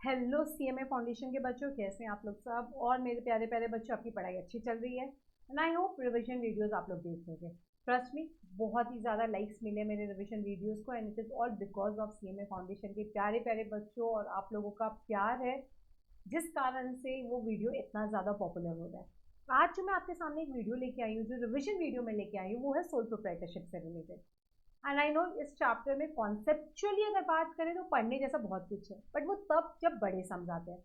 Hello CMA foundation के बच्चों, कैसे हैं आप लोग सब। और मेरे प्यारे प्यारे बच्चों, आपकी पढ़ाई अच्छी चल रही है and I hope revision videos आप लोग देख लोगे। ट्रस्ट मी, बहुत ही ज़्यादा लाइक्स मिले मेरे रिवीजन वीडियोस को and it is all because of CMA foundation के प्यारे प्यारे बच्चों और आप लोगों का प्यार है, जिस कारण से वो वीडियो इतना ज़्यादा पॉपुलर हो रहा है। आज जो मैं आपके सामने एक वीडियो लेके आई हूँ, जो रिवीजन वीडियो में लेके आई हूँ, वो है सोल प्रोप्राइटरशिप से रिलेटेड। एंड आई नो इस चैप्टर में कॉन्सेप्चुअली अगर बात करें तो पढ़ने जैसा बहुत कुछ है, बट वो तब जब बड़े समझाते हैं,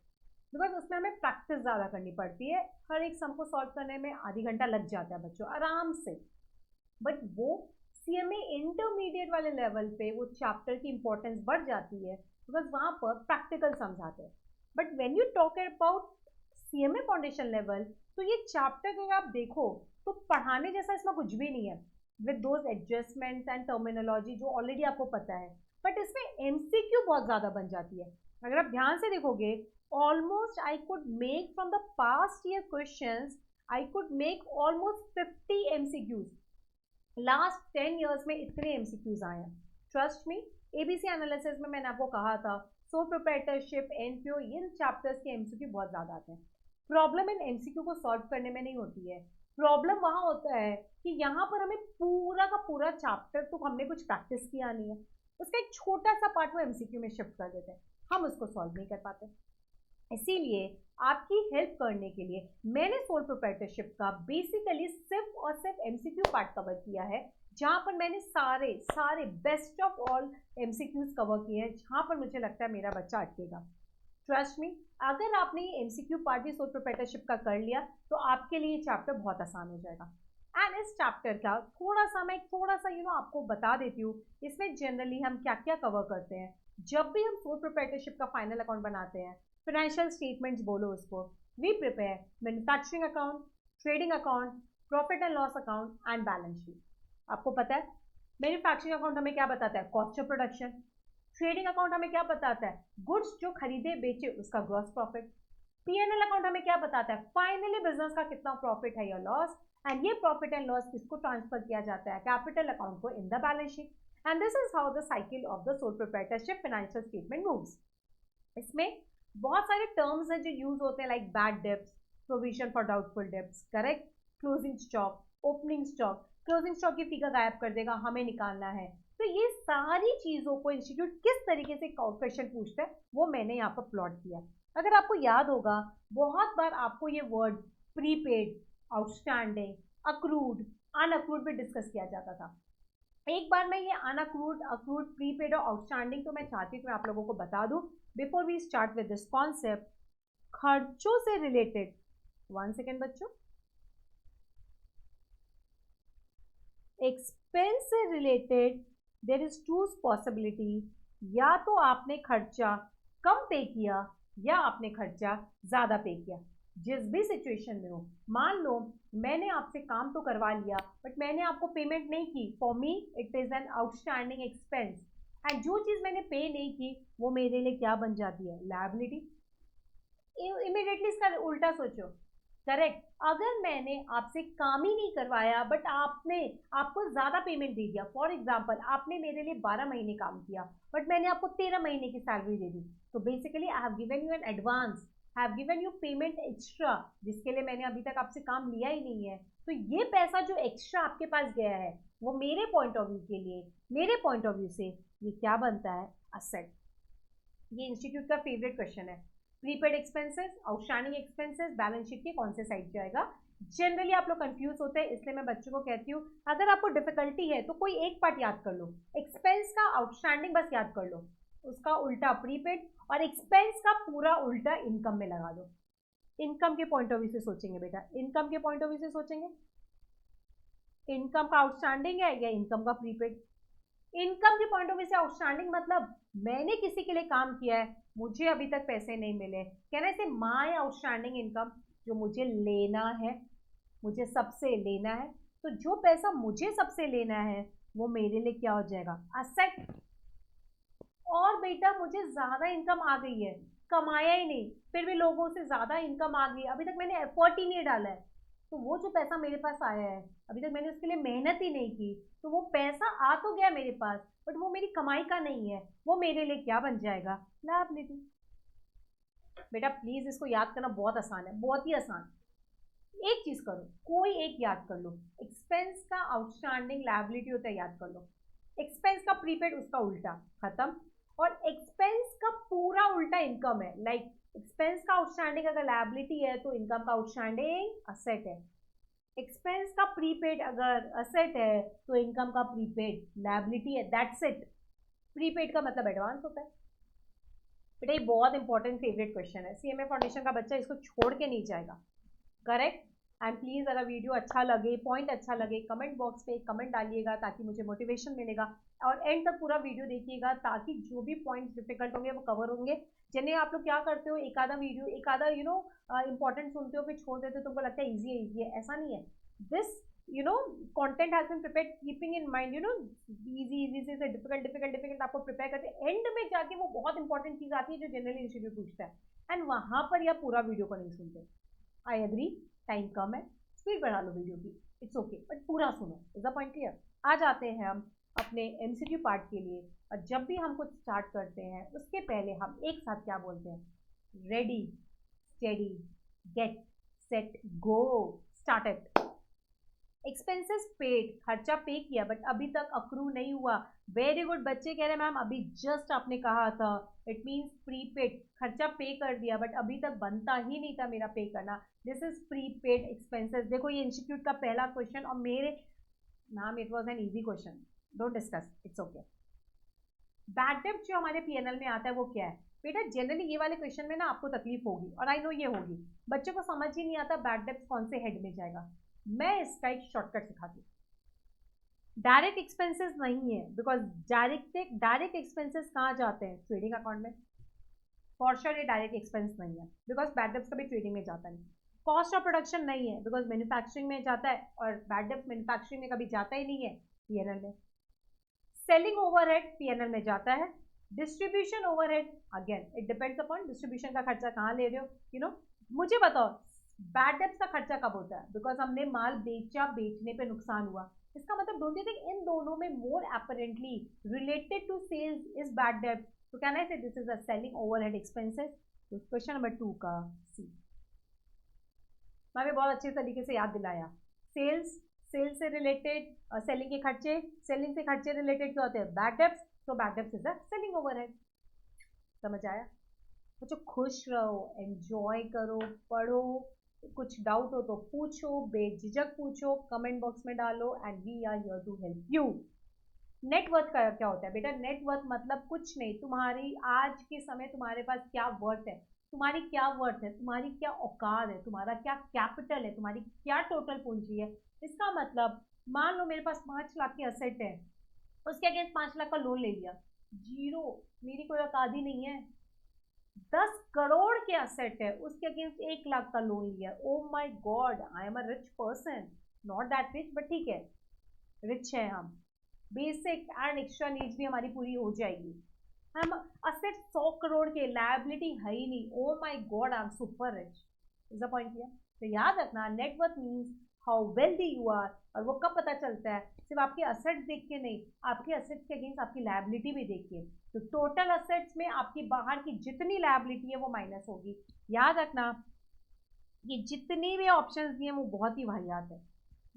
बिकॉज उसमें हमें प्रैक्टिस ज़्यादा करनी पड़ती है। हर एक सम को सॉल्व करने में आधी घंटा लग जाता है बच्चों आराम से। बट वो सीएमए इंटरमीडिएट वाले लेवल पे वो चैप्टर की इंपॉर्टेंस बढ़ जाती है, बिकॉज वहाँ पर प्रैक्टिकल समझाते हैं। But when you talk about CMA foundation level, तो ये चैप्टर अगर आप देखो तो पढ़ाने जैसा इसमें कुछ भी नहीं है, with those adjustments and terminology जो ऑलरेडी आपको पता है। बट इसमें एमसीक्यू बहुत ज़्यादा बन जाती है। अगर आप ध्यान से देखोगे, almost I could make from the past year questions, I could make almost 50 MCQs. Last 10 years में इतने एमसीक्यूज आए हैं। ट्रस्ट मी, एबीसी एनालिसिस में मैंने आपको कहा था, सो प्रोप्राइटरशिप, एनपीओ, इन चैप्टर्स के एमसीक्यू बहुत ज़्यादा आते हैं। प्रॉब्लम इन एमसीक्यू को सॉल्व करने में नहीं होती है, प्रॉब्लम वहाँ होता है कि यहाँ पर हमें पूरा का पूरा चैप्टर तो हमने कुछ प्रैक्टिस किया नहीं है, उसका एक छोटा सा पार्ट वो एमसीक्यू में शिफ्ट कर देते हैं, हम उसको सॉल्व नहीं कर पाते। इसीलिए आपकी हेल्प करने के लिए मैंने सोल प्रोप्राइटरशिप का बेसिकली सिर्फ और सिर्फ एमसीक्यू पार्ट कवर किया है, जहाँ पर मैंने सारे सारे best of all MCQs cover किए हैं, जहाँ पर मुझे लगता है मेरा बच्चा अटकेगा। ट्रस्ट मी, अगर आपने ये एमसीक्यू पार्ट भी सोल प्रोप्राइटरशिप का कर लिया तो आपके लिए ये चैप्टर बहुत आसान हो जाएगा। एंड इस चैप्टर का थोड़ा सा आपको बता देती हूँ, इसमें जनरली हम क्या क्या कवर करते हैं। जब भी हम सोल प्रोप्राइटरशिप का फाइनल अकाउंट बनाते हैं, फाइनेंशियल स्टेटमेंट्स बोलो उसको, we prepare manufacturing account, trading account, profit and loss account and balance sheet. आपको पता है मैन्युफैक्चरिंग अकाउंट हमें क्या बताता है, cost of production. Trading account हमें क्या बताता है, गुड्स जो खरीदे बेचे उसका ग्रॉस प्रॉफिट। पीएनएल अकाउंट हमें क्या बताता है, फाइनली बिजनेस का कितना प्रॉफिट है या लॉस, एंड ये प्रॉफिट एंड लॉस किसको ट्रांसफर किया जाता है, कैपिटल अकाउंट को, in the balance sheet. And this is how the cycle of the sole proprietorship financial statement moves. इसमें बहुत सारे टर्म्स हैं जो यूज होते हैं, like bad debts, provision for doubtful debts, correct, closing stock, opening stock. Closing stock की figure गायब कर देगा, हमें निकालना है। तो ये सारी चीजों को इंस्टीट्यूट किस तरीके से क्वेश्चन पूछता है वो मैंने यहाँ पर प्लॉट किया। अगर आपको याद होगा, बहुत बार आपको ये वर्ड प्रीपेड, आउटस्टैंडिंग, अक्रूड, अनअक्रूड पे डिस्कस किया जाता था। एक बार मैं ये अनअक्रूड, अक्रूड, प्रीपेड और आउटस्टैंडिंग तो मैं चाहती हूँ कि मैं आप लोगों को बता दूं before we start with this concept. खर्चों से रिलेटेड, वन सेकेंड बच्चों, एक्सपेंस से related there is two possibility, या तो आपने खर्चा कम पे किया या आपने खर्चा ज्यादा पे किया। जिस भी सिचुएशन में हो, मान लो मैंने आपसे काम तो करवा लिया बट मैंने आपको पेमेंट नहीं की, for me it is an outstanding expense. And जो चीज मैंने पे नहीं की वो मेरे लिए क्या बन जाती है, लायबिलिटी। इमिडिएटली इसका उल्टा सोचो, करेक्ट, अगर मैंने आपसे काम ही नहीं करवाया बट आपने आपको ज्यादा पेमेंट दे दिया, फॉर एग्जांपल आपने मेरे लिए 12 महीने काम किया बट मैंने आपको 13 महीने की सैलरी दे दी, तो basically I have given you an advance, have given you payment extra, जिसके लिए मैंने अभी तक आपसे काम लिया ही नहीं है। तो ये पैसा जो एक्स्ट्रा आपके पास गया है, वो मेरे पॉइंट ऑफ व्यू के लिए, मेरे पॉइंट ऑफ व्यू से ये क्या बनता है, असेट। ये इंस्टीट्यूट का फेवरेट क्वेश्चन है। Prepaid expenses, outstanding expenses balance sheet के कौन से साइड जाएगा। जनरली आप लोग कंफ्यूज होते हैं, इसलिए मैं बच्चों को कहती हूँ अगर आपको डिफिकल्टी है तो कोई एक पार्ट याद कर लो, एक्सपेंस का आउटस्टैंडिंग बस याद कर लो, उसका उल्टा प्रीपेड, और एक्सपेंस का पूरा उल्टा इनकम में लगा दो। इनकम के पॉइंट ऑफ व्यू से सोचेंगे बेटा, इनकम के पॉइंट ऑफ व्यू से सोचेंगे, इनकम का आउटस्टैंडिंग है या इनकम का प्रीपेड। इनकम के पॉइंट ऑफ व्यू से आउटस्टैंडिंग मतलब मैंने किसी के लिए काम किया है, मुझे अभी तक पैसे नहीं मिले, कहना इसे माय आउटस्टैंडिंग इनकम, जो मुझे लेना है, मुझे सबसे लेना है। तो जो पैसा मुझे सबसे लेना है वो मेरे लिए क्या हो जाएगा, असेट। और बेटा मुझे ज्यादा इनकम आ गई है, कमाया ही नहीं, फिर भी लोगों से ज्यादा इनकम आ गई, अभी तक मैंने एफर्ट ही नहीं डाला है, तो वो जो पैसा मेरे पास आया है अभी तक मैंने उसके लिए मेहनत ही नहीं की, तो वो पैसा आ तो गया मेरे पास बट वो मेरी कमाई का नहीं है, वो मेरे लिए क्या बन जाएगा, लायबिलिटी। बेटा प्लीज इसको याद करना बहुत आसान है, बहुत ही आसान। एक चीज करो, कोई एक याद कर लो, एक्सपेंस का आउटस्टैंडिंग लायबिलिटी होता है, याद कर लो। एक्सपेंस का प्रीपेड उसका उल्टा, खत्म। और एक्सपेंस का पूरा उल्टा इनकम है। लाइक एक्सपेंस का आउटस्टैंडिंग अगर लायबिलिटी है तो इनकम का आउटस्टैंडिंग असेट है। एक्सपेंस का प्रीपेड अगर असेट है तो इनकम का प्रीपेड लायबिलिटी है। That's it. प्रीपेड का मतलब एडवांस होता है। बेटा ये बहुत इंपॉर्टेंट फेवरेट क्वेश्चन है, सीएमए फाउंडेशन का बच्चा इसको छोड़ के नहीं जाएगा। करेक्ट। एंड प्लीज़ अगर वीडियो अच्छा लगे, पॉइंट अच्छा लगे, कमेंट बॉक्स पे एक कमेंट डालिएगा ताकि मुझे मोटिवेशन मिलेगा। और एंड तक पूरा वीडियो देखिएगा ताकि जो भी पॉइंट्स डिफिकल्ट होंगे वो कवर होंगे। जिन्हें आप लोग क्या करते हो, एक आधा वीडियो, एक आधा इंपॉर्टेंट सुनते हो फिर छोड़ देते हो, तुमको लगता है ईजी है, ऐसा नहीं है। This content has been prepared keeping in mind easy से डिफिकल्ट आपको प्रिपेयर करते एंड में जाके वो बहुत इंपॉर्टेंट चीज आती है जो जनरली इंस्टीट्यूट पूछता है, एंड वहां पर या पूरा वीडियो को नहीं सुनते। आई एग्री, टाइम कम है, स्पीड बढ़ा लो वीडियो की, इट्स ओके, बट पूरा सुनो। Is the point clear? आ जाते हैं हम अपने एमसीक्यू पार्ट के लिए। और जब भी हम कुछ स्टार्ट करते हैं उसके पहले हम एक साथ क्या बोलते हैं? Ready steady get set go, started. Expenses paid, खर्चा पे किया बट अभी तक अक्रू नहीं हुआ। वेरी गुड, बच्चे कह रहे हैं मैम अभी जस्ट आपने कहा था, इट मीन्स प्रीपेड, खर्चा पे कर दिया बट अभी तक बनता ही नहीं था मेरा पे करना। This is prepaid expenses. देखो ये इंस्टीट्यूट का पहला क्वेश्चन, और मेरे ma'am it was an easy question, don't discuss, it's okay. Bad डेब्ट जो हमारे पीएनएल में आता है वो क्या है? बेटा जनरली ये वाले क्वेश्चन में ना आपको तकलीफ होगी, और आई नो ये होगी, बच्चों को समझ ही नहीं आता बैड डेब्ट कौन से हेड में जाएगा। मैं इसका एक शॉर्टकट सिखाती हूँ। डायरेक्ट एक्सपेंसेस नहीं है, बिकॉज डायरेक्ट एक्सपेंसेस कहाँ जाते हैं? ट्रेडिंग अकाउंट में। फॉर श्योर ये डायरेक्ट एक्सपेंस नहीं है, बिकॉज बैड डेब्ट्स कभी ट्रेडिंग में जाता नहीं। कॉस्ट ऑफ प्रोडक्शन नहीं है, बिकॉज मैन्युफैक्चरिंग में जाता है, और बैड डेब्ट्स मैन्युफैक्चरिंग में कभी जाता ही नहीं है पीएनएल में। सेलिंग ओवरहेड पीएनएल में जाता है। Distribution overhead again it depends upon distribution का खर्चा कहाँ ले रहे हो। मुझे बताओ बैड डेब्ट्स का खर्चा कब होता है? बिकॉज हमने माल बेचा, बेचने पे नुकसान हुआ। इसका मतलब डोंट यू थिंक इन दोनों में more apparently related to sales is bad डेब्ट? तो can I say this is a selling overhead expenses? तो क्वेश्चन नंबर 2 का सी मैंने बहुत अच्छे तरीके से याद दिलाया। सेल्स से रिलेटेड सेलिंग के खर्चे, सेलिंग से खर्चे रिलेटेड क्या होते हैं? Bad debts. तो bad debts is a selling overhead. समझ आया? बच्चों खुश रहो, एंजॉय करो, पढ़ो, कुछ डाउट हो तो पूछो, बेझिझक पूछो, कमेंट बॉक्स में डालो, and we are here to help you. Net worth का क्या होता है? बेटा नेटवर्थ मतलब कुछ नहीं, तुम्हारी आज के समय तुम्हारे पास क्या वर्थ है, तुम्हारी क्या वर्थ है, तुम्हारी क्या औकात है, तुम्हारा क्या कैपिटल है, तुम्हारी क्या टोटल पूंजी है। इसका मतलब मान लो मेरे पास 5 लाख की असेट है, उसके अगेंस्ट 5 लाख का लोन ले लिया, जीरो, मेरी कोई औकात ही नहीं है। 10 करोड़ के असेट है, उसके अगेंस्ट 1 लाख का लोन लिया, oh my god, I am a rich person, not that rich but ठीक है, रिच है हम, बेसिक एंड एक्स्ट्रा नीड्स भी हमारी पूरी हो जाएगी। हम असेट 100 करोड़ के, लायबिलिटी है ही नहीं, oh my god I am super rich. Is the point किया? तो याद रखना net worth means how wealthy you are. और वो कब पता चलता है? सिर्फ आपके असेट्स देख के नहीं, आपके असेट्स के अगेंस्ट आपकी लायबिलिटी भी देख के। तो टोटल असेट्स में आपकी बाहर की जितनी लायबिलिटी है वो माइनस होगी। याद रखना ये जितनी भी ऑप्शंस दिए वो बहुत ही वाहियात है।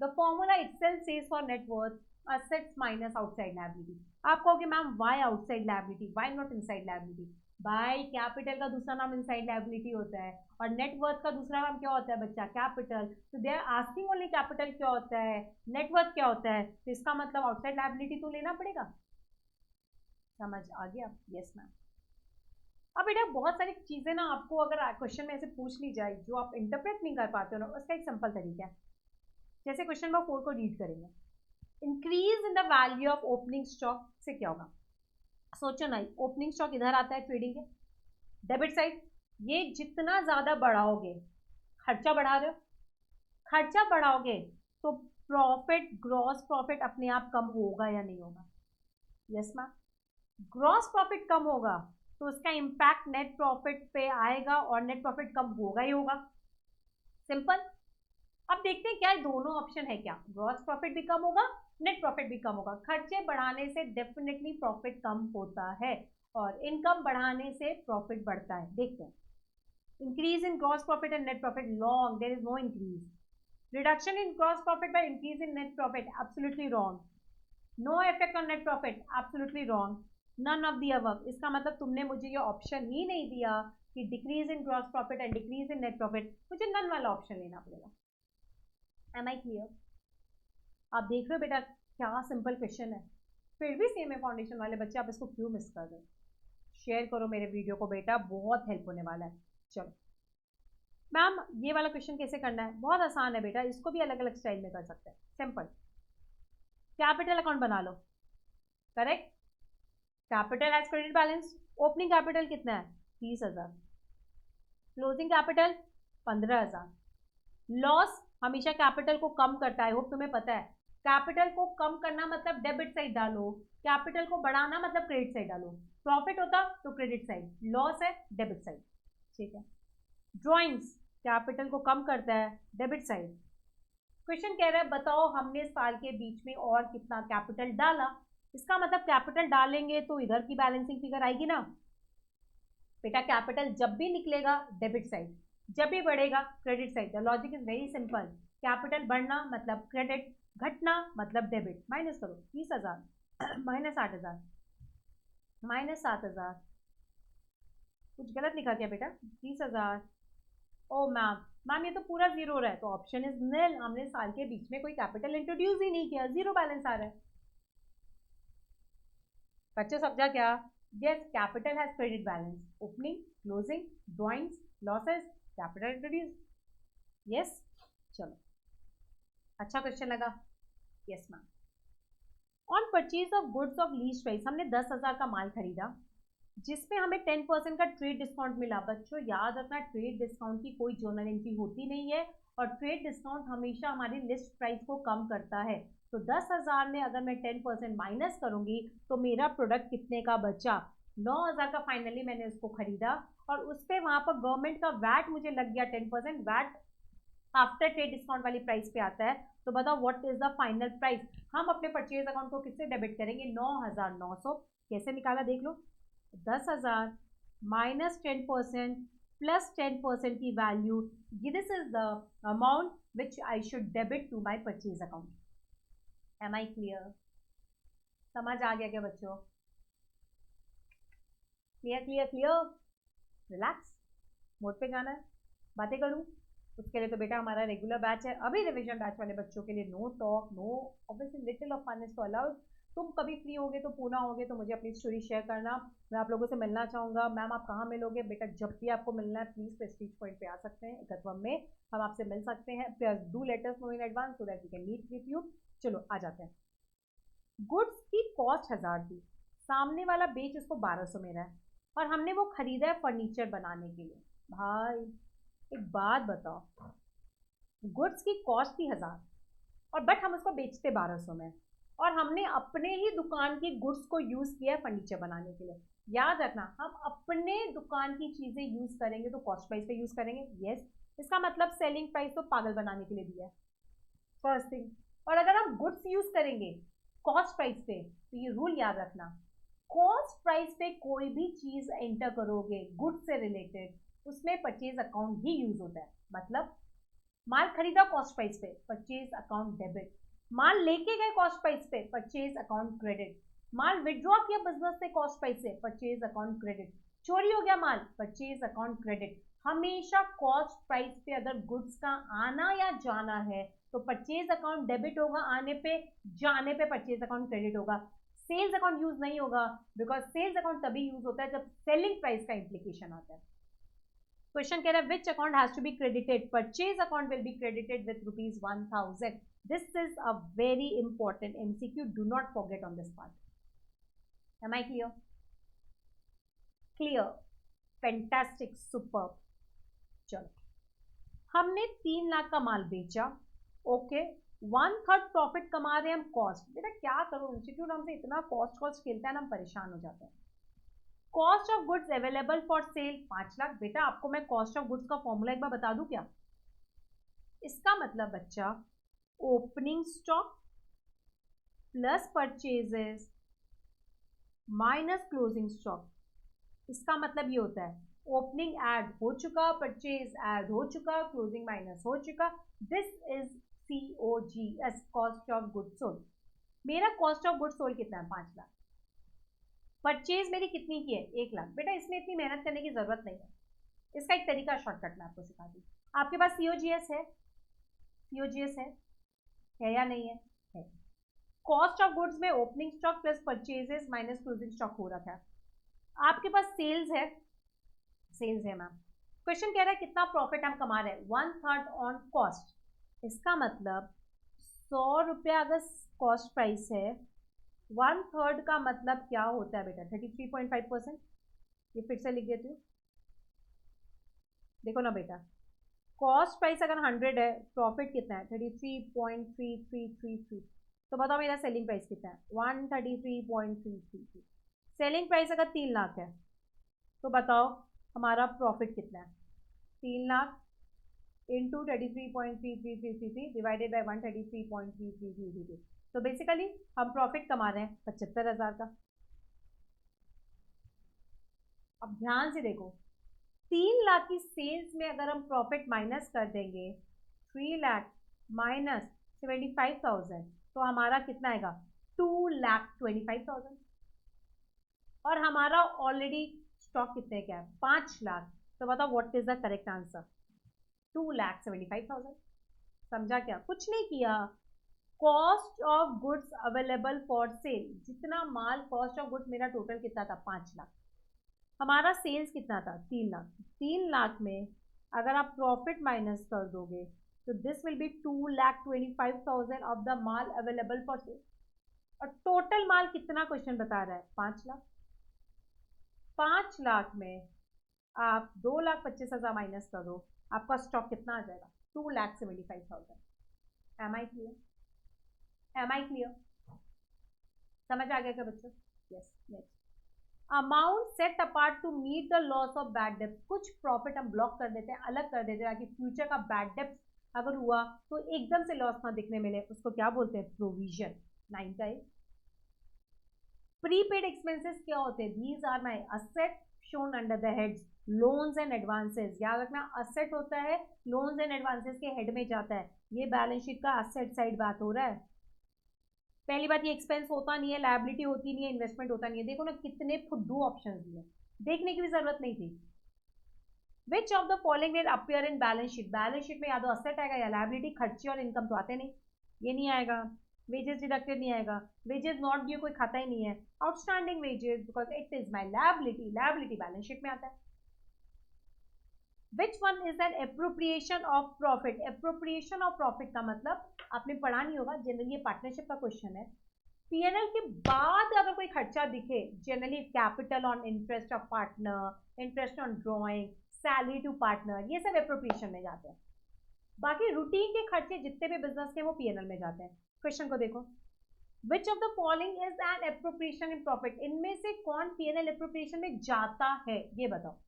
The formula itself says for net worth assets minus outside liability। आप कहोगे ma'am why outside liability, why not inside liability? By capital का दूसरा नाम इनसाइड लायबिलिटी होता है, और नेटवर्थ का दूसरा नाम क्या होता है बच्चा? कैपिटल। तो they are asking only capital क्या होता है, नेटवर्थ क्या होता है, तो इसका मतलब आउटसाइड लायबिलिटी तो लेना पड़ेगा। समझ आ गया? Yes ma'am. अब बेटा बहुत सारी चीजें ना आपको अगर क्वेश्चन में ऐसे पूछ ली जाए जो आप इंटरप्रेट नहीं कर पाते हो ना, उसका एक सिंपल तरीका है। जैसे क्वेश्चन नंबर 4 को रीड करेंगे, increase in the value of opening stock से क्या होगा? सोचो ना, ओपनिंग स्टॉक इधर आता है ट्रेडिंग के डेबिट साइड, ये जितना ज्यादा बढ़ाओगे, खर्चा बढ़ा रहे हो, खर्चा बढ़ाओगे तो प्रॉफिट, ग्रॉस प्रॉफिट अपने आप कम होगा या नहीं होगा? Yes ma'am. ग्रॉस प्रॉफिट कम होगा तो उसका इम्पैक्ट नेट प्रॉफिट पे आएगा, और नेट प्रॉफिट कम होगा ही होगा। सिंपल। अब देखते हैं क्या दोनों ऑप्शन है क्या? ग्रॉस प्रॉफिट भी कम होगा, नेट प्रॉफिट भी कम होगा। खर्चे बढ़ाने से डेफिनेटली प्रॉफिट कम होता है, और इनकम बढ़ाने से प्रॉफिट बढ़ता है। देखते हैं Increase in gross profit and net profit, long, there is no increase. Reduction in gross profit by increase in net profit, absolutely wrong. No effect on net profit, absolutely wrong. None of the above. इसका मतलब तुमने मुझे ये option ही नहीं दिया कि decrease in gross profit and decrease in net profit, मुझे none वाला ऑप्शन लेना पड़ेगा. Am I clear? आप देख रहे हो बेटा क्या सिंपल क्वेश्चन है, फिर भी सीएमए फाउंडेशन वाले बच्चे आप इसको क्यों मिस कर रहे हो? शेयर करो मेरे वीडियो को बेटा, बहुत हेल्प होने वाला है. चलो मैम ये वाला क्वेश्चन कैसे करना है? बहुत आसान है बेटा, इसको भी अलग अलग स्टाइल में कर सकते हैं. सिंपल, कैपिटल अकाउंट बना लो. Correct, capital as credit balance. Opening capital कितना है? 30,000. Closing capital 15,000. लॉस हमेशा कैपिटल को कम करता है, होप तुम्हें पता है. कैपिटल को कम करना मतलब डेबिट साइड डालो, कैपिटल को बढ़ाना मतलब क्रेडिट साइड डालो. प्रॉफिट होता तो क्रेडिट साइड, लॉस है डेबिट साइड. ठीक है. ड्रॉइंग्स कैपिटल को कम करता है, डेबिट साइड. क्वेश्चन कह रहा है बताओ हमने साल के बीच में और कितना कैपिटल डाला. इसका मतलब कैपिटल डालेंगे तो इधर की बैलेंसिंग फिगर आएगी ना बेटा. कैपिटल जब भी निकलेगा डेबिट साइड, जब भी बढ़ेगा credit side. The logic is very simple. Capital बढ़ना मतलब क्रेडिट, घटना मतलब डेबिट. माइनस करो 30,000 माइनस 8,000 माइनस 7,000. कुछ गलत लिखा क्या बेटा? 30,000. ओ मैम ये तो पूरा जीरो हो रहा है, तो ऑप्शन इज निल. हमने साल के बीच में कोई कैपिटल इंट्रोड्यूस ही नहीं किया, जीरो बैलेंस आ रहा है. बच्चों समझा क्या? Yes, capital has credit balance. Opening, closing, drawings, losses, capital introduce. Yes. चलो अच्छा क्वेश्चन लगा? Yes ma'am. On purchase of goods of least price, हमने 10,000 का माल खरीदा जिसमें हमें 10% का ट्रेड डिस्काउंट मिला. बच्चों याद रखना, ट्रेड डिस्काउंट की कोई जर्नल एंट्री होती नहीं है और ट्रेड डिस्काउंट हमेशा हमारी लिस्ट प्राइस को कम करता है. तो 10,000 में अगर मैं 10% माइनस करूंगी तो मेरा प्रोडक्ट कितने का बचा? 9,000 का फाइनली मैंने उसको खरीदा और उस पर वहां पर गवर्नमेंट का वैट मुझे लग गया 10%. वैट आफ्टर ट्रेड डिस्काउंट वाली प्राइस पे आता है. तो बताओ what is the final price? हम अपने परचेज अकाउंट को किससे डेबिट करेंगे? 9,900. कैसे निकाला देख लो. 10,000 माइनस 10% प्लस 10% की value, this is the amount which I should debit to my purchase account. Am I clear? समझ आ गया क्या बच्चों? Clear clear clear. Relax mode पे जाना है. बातें करूं उसके लिए तो बेटा हमारा रेगुलर बैच है. अभी रिवीजन बैच वाले बच्चों के लिए no talk, no, obviously little of fun is तो अलाउड. तुम कभी फ्री होगे तो पूना होगे तो मुझे अपनी स्टोरी शेयर करना. मैं आप लोगों से मिलना चाहूँगा. मैम आप कहाँ मिलोगे? बेटा जब भी आपको मिलना है प्लीज़ प्रेस्टीज पॉइंट पे आ सकते हैं. एकत्वम में हम आपसे मिल सकते हैं. Please do let us know in advance so that we can meet with you. चलो आ जाते हैं. गुड्स की कॉस्ट 1,000 थी, सामने वाला बेच उसको 1,200 में रहा है और हमने वो खरीदा है फर्नीचर बनाने के लिए. भाई एक बात बताओ, गुड्स की कॉस्ट थी 1,000 और बट हम उसको बेचते 1,200 में और हमने अपने ही दुकान की गुड्स को यूज़ किया है फर्नीचर बनाने के लिए. याद रखना, हम अपने दुकान की चीज़ें यूज़ करेंगे तो कॉस्ट प्राइस पे यूज़ करेंगे. यस, इसका मतलब सेलिंग प्राइस तो पागल बनाने के लिए दिया है, फर्स्ट थिंग. और अगर हम गुड्स यूज़ करेंगे कॉस्ट प्राइस पे तो ये रूल याद रखना, कॉस्ट प्राइस पे कोई भी चीज़ एंटर करोगे गुड्स से रिलेटेड उसमें परचेज अकाउंट ही यूज़ होता है. मतलब माल खरीदा कॉस्ट प्राइस पे, परचेज अकाउंट डेबिट. माल लेके गए कॉस्ट प्राइस पे, परचेज अकाउंट क्रेडिट. माल विड्रॉ किया बिजनेस से कॉस्ट प्राइस से, परचेज अकाउंट क्रेडिट. चोरी हो गया माल, परचेज अकाउंट क्रेडिट. हमेशा कॉस्ट प्राइस पे अगर गुड्स का आना या जाना है तो परचेज अकाउंट डेबिट होगा आने पे, जाने पे परचेज अकाउंट क्रेडिट होगा. सेल्स अकाउंट यूज नहीं होगा बिकॉज सेल्स अकाउंट तभी यूज होता है जब सेलिंग प्राइस का इंप्लीकेशन आता है. क्वेश्चन कह रहा है which account has to be credited? Purchase account will be credited with ₹1,000. This is a very important MCQ. Do not forget on this part. Am I clear? Clear, fantastic, super. चलो हमने 3 लाख का माल बेचा. Okay, 1/3 profit कमा रहे हैं हम cost. बेटा क्या करो, इंस्टीट्यूट हमसे इतना कॉस्ट खेलता है ना, हम परेशान हो जाते हैं. Cost of goods available for sale 5 lakh. बेटा आपको मैं कॉस्ट ऑफ गुड्स का फॉर्मूला एक बार बता दूं क्या? इसका मतलब बच्चा opening stock plus purchases minus closing stock. इसका मतलब ये होता है ओपनिंग ऐड हो चुका, परचेज ऐड हो चुका, क्लोजिंग माइनस हो चुका, this is COGS, cost of goods sold. मेरा कॉस्ट ऑफ गुड्स सोल्ड कितना है? 5 लाख। परचेज मेरी कितनी की है? 1 लाख। बेटा इसमें इतनी मेहनत करने की जरूरत नहीं है, इसका एक तरीका शॉर्टकट मैं आपको सिखा दूँ। आपके पास COGS है? COGS है या नहीं है? कॉस्ट ऑफ गुड्स में opening stock plus purchases minus closing stock हो रखा है। आपके पास सेल्स है? सेल्स है मैम। क्वेश्चन कह रहा है कितना प्रॉफिट हम कमा रहे हैं? 1/3 ऑन कॉस्ट। इसका मतलब 100 रुपया अगर कॉस्ट प्राइस है, 1/3 का मतलब क्या होता है बेटा? 33.5%। ये फिर से लिख देती हूँ, देखो ना बेटा, कॉस्ट प्राइस अगर 100 है, प्रॉफिट कितना है? 33.3333। तो बताओ मेरा सेलिंग प्राइस कितना है? 133.333। सेलिंग प्राइस अगर 3 लाख है, तो बताओ हमारा प्रॉफिट कितना है? 3 लाख इंटू 33.33333 डिवाइडेड बाई 133.33333। तो बेसिकली हम प्रॉफिट कमा रहे हैं 75,000 का। अब ध्यान से देखो, 3 लाख की सेल्स में अगर हम प्रॉफिट माइनस कर देंगे 3 लाख माइनस 75,000, तो हमारा कितना आएगा? 2,25,000। और हमारा ऑलरेडी स्टॉक कितने का है? 5 लाख। तो बताओ what is the correct answer? 2,75,000। समझा क्या? कुछ नहीं किया। Cost of goods available for sale, जितना माल कॉस्ट ऑफ गुड्स मेरा टोटल कितना था? 5 लाख। हमारा सेल्स कितना था? 3 लाख। 3 लाख में अगर आप प्रॉफिट माइनस कर दोगे तो this will be 2,25,000 of the mall available for sale. और टोटल माल कितना क्वेश्चन बता रहा है? 5 लाख। 5 लाख में आप 2,25,000 माइनस करो, आपका स्टॉक कितना आ जाएगा? 2,75,000। Am I clear? Am I clear? समझ आ गया क्या बच्चों? Yes. Next, amount set apart to meet the loss of bad डेप्ट। कुछ प्रॉफिट हम ब्लॉक कर देते हैं, अलग कर देते हैं, ताकि फ्यूचर का बैड डेप्ट अगर हुआ तो एकदम से लॉस ना दिखने मिले। उसको क्या बोलते हैं? प्रोविजन। 9 का है। प्रीपेड एक्सपेंसेस क्या होते हैं? These are my asset shown under the heads loans and advances. याद रखना, असेट होता है, लोन्स एंड एडवांसेस के हेड में जाता है। ये बैलेंस शीट का असेट साइड बात हो रहा है। पहली बात, ये एक्सपेंस होता नहीं है, लायबिलिटी होती नहीं है, इन्वेस्टमेंट होता नहीं है। देखो ना कितने फुद्दू ऑप्शन दिए, देखने की भी जरूरत नहीं थी। विच of the following will appear in balance sheet? Balance sheet में या तो असेट आएगा या लायबिलिटी। खर्चे और इनकम तो आते नहीं, ये नहीं आएगा। वेजेस डिडक्टेड नहीं आएगा, वेजेस नॉट ड्यू कोई खाता ही नहीं है। Outstanding wages because it is my liability, liability balance sheet में आता है। Which one is an appropriation of profit? Appropriation of profit का मतलब आपने पढ़ा नहीं होगा, जनरली ये पार्टनरशिप का क्वेश्चन है। पीएनएल के बाद अगर कोई खर्चा दिखे, generally capital on interest of partner, interest on drawing, salary to partner, ये सब एप्रोप्रिएशन में जाते हैं। बाकी रूटीन के खर्चे जितने भी बिजनेस के वो पीएनएल में जाते हैं। क्वेश्चन को देखो, विच of the following is an appropriation in profit? इनमें से कौन पीएनएल एप्रोप्रिएशन में जाता है, ये बताओ।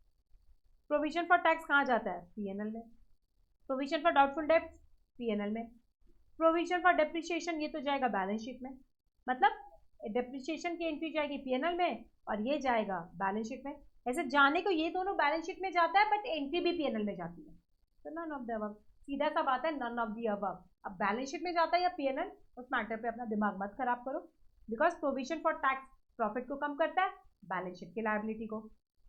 प्रोविजन फॉर टैक्स कहाँ जाता है? पीएनएल में। प्रोविजन फॉर डाउटफुल डेब्ट पीएनएल में। प्रोविजन फॉर डेप्रिसिएशन ये तो जाएगा बैलेंस शीट में, मतलब डेप्रिसिएशन की एंट्री जाएगी पीएनएल में और ये जाएगा बैलेंस शीट में। ऐसे जाने को ये दोनों बैलेंस शीट में जाता है, बट एंट्री भी पीएनएल में जाती है। तो नन ऑफ द अबव, सीधा सा बात है, नन ऑफ द अबव। अब बैलेंस शीट में जाता है या पीएनएल, उस मैटर पे अपना दिमाग मत खराब करो। Because provision for tax profit को कम करता है, बैलेंस शीट की लायबिलिटी को।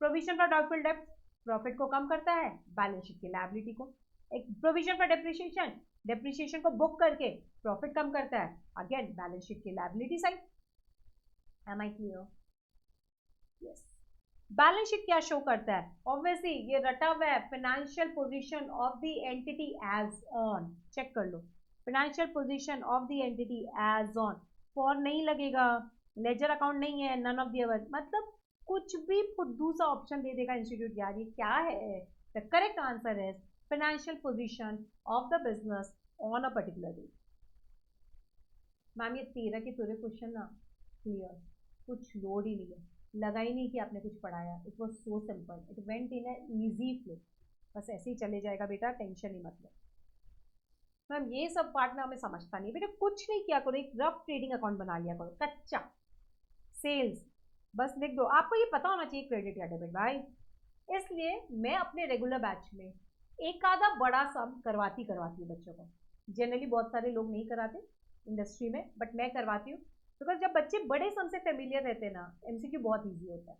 प्रोविजन फॉर डाउटफुल डेब्ट प्रॉफिट को कम करता है, बैलेंस शीट की लायबिलिटी को। एक प्रोविजन फॉर डेप्रिसिएशन, डेप्रिसिएशन को बुक करके प्रॉफिट कम करता है, अगेन बैलेंस शीट की liability side. Am I clear? Yes. Balance sheet क्या शो करता है? ऑब्वियसली ये रटा हुआ है, financial position of the entity as on. Check कर लो, financial position of the entity as on. For नहीं लगेगा, लेजर अकाउंट नहीं है, नन ऑफ द अबव, मतलब कुछ भी फुद्दू सा ऑप्शन दे देगा इंस्टीट्यूट। यार ये क्या है? द करेक्ट आंसर है financial position of the business on a particular day. Ma'am ये 13 के पूरे क्वेश्चन ना क्लियर, कुछ लोड ही नहीं है, लगा ही नहीं कि आपने कुछ पढ़ाया। It was so simple, it went in A easy flow. बस ऐसे ही चले जाएगा बेटा, टेंशन ही मत लो। मैम ये सब पार्ट ना हमें समझता नहीं बेटा, कुछ नहीं किया करो, एक रफ ट्रेडिंग अकाउंट बना लिया करो, कच्चा। सेल्स बस लिख दो, आपको ये पता होना चाहिए क्रेडिट या डेबिट भाई। इसलिए मैं अपने रेगुलर बैच में एक आधा बड़ा सम करवाती हूँ बच्चों को। जनरली बहुत सारे लोग नहीं कराते इंडस्ट्री में, बट मैं करवाती हूँ बिकॉज जब बच्चे बड़े सम से फेमिलियर रहते हैं ना, एमसीक्यू बहुत ईजी होता है।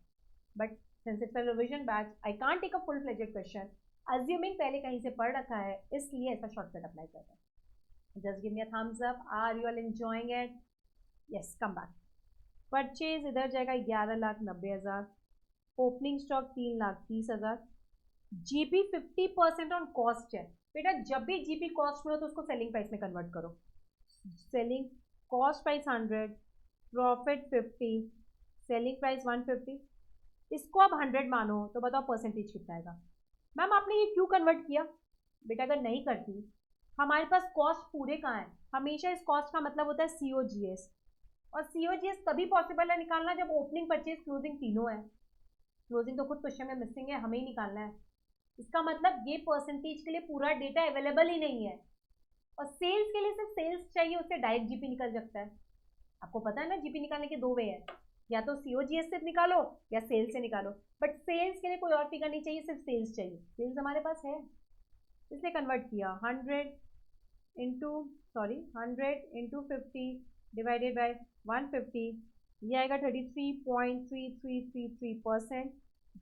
But since it's a revision batch, I can't take a full fledged question assuming पहले कहीं से पढ़ रखा है, इसलिए ऐसा शॉर्टकट अप्लाई करते हैं। Just give me a thumbs up, are you all enjoying it? Yes, come back. Purchase इधर जाएगा 11,90,000, opening stock 3,30,000, GP 50% on cost है। बेटा जब भी जीपी कॉस्ट में हो तो उसको सेलिंग प्राइस में कन्वर्ट करो। Selling cost price 100, profit 50, selling price 150, इसको आप 100 मानो तो बताओ परसेंटेज कितना आएगा? मैम आपने ये क्यों कन्वर्ट किया? बेटा अगर नहीं करती, हमारे पास कॉस्ट पूरे कहाँ है? हमेशा इस कॉस्ट का मतलब होता है सीओजीएस, और सीओजीएस तभी पॉसिबल है निकालना जब ओपनिंग, परचेज, क्लोजिंग तीनों है। क्लोजिंग तो खुद क्वेश्चन में मिसिंग है, हमें ही निकालना है। इसका मतलब ये परसेंटेज के लिए पूरा डेटा अवेलेबल ही नहीं है। और सेल्स के लिए सिर्फ सेल्स चाहिए, उससे डायरेक्ट जीपी निकल सकता है। आपको पता है ना जीपी निकालने के दो वे है, या तो सीओजीएस से निकालो या सेल्स से निकालो। बट सेल्स के लिए कोई और फिगर नहीं चाहिए, सिर्फ सेल्स चाहिए। सेल्स हमारे पास है, इसलिए कन्वर्ट किया 100 इंटू 50 डिवाइडेड बाय 150, ये आएगा 33.3333%।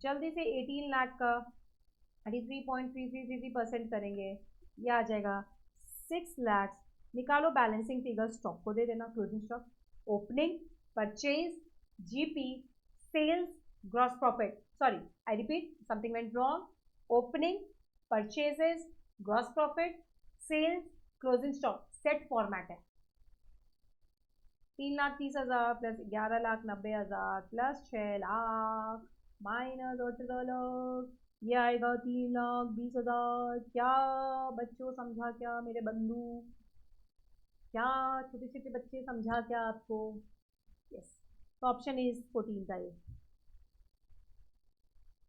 जल्दी से 18 लाख का 33.3333% करेंगे, ये आ जाएगा 6 लाख। निकालो बैलेंसिंग फिगर, स्टॉक को दे देना, closing stock, opening, purchase, GP, sales, gross profit. Sorry, I repeat, something went wrong. Opening, purchases, gross profit, sales, closing stock, set format है। 3,30,000 प्लस 11,90,000 प्लस 6 लाख माइनस ये आएगा 3,20,000। क्या बच्चों समझा क्या मेरे बंधु? क्या छोटे छोटे बच्चे समझा क्या आपको? यस, तो ऑप्शन इज 14 था ये।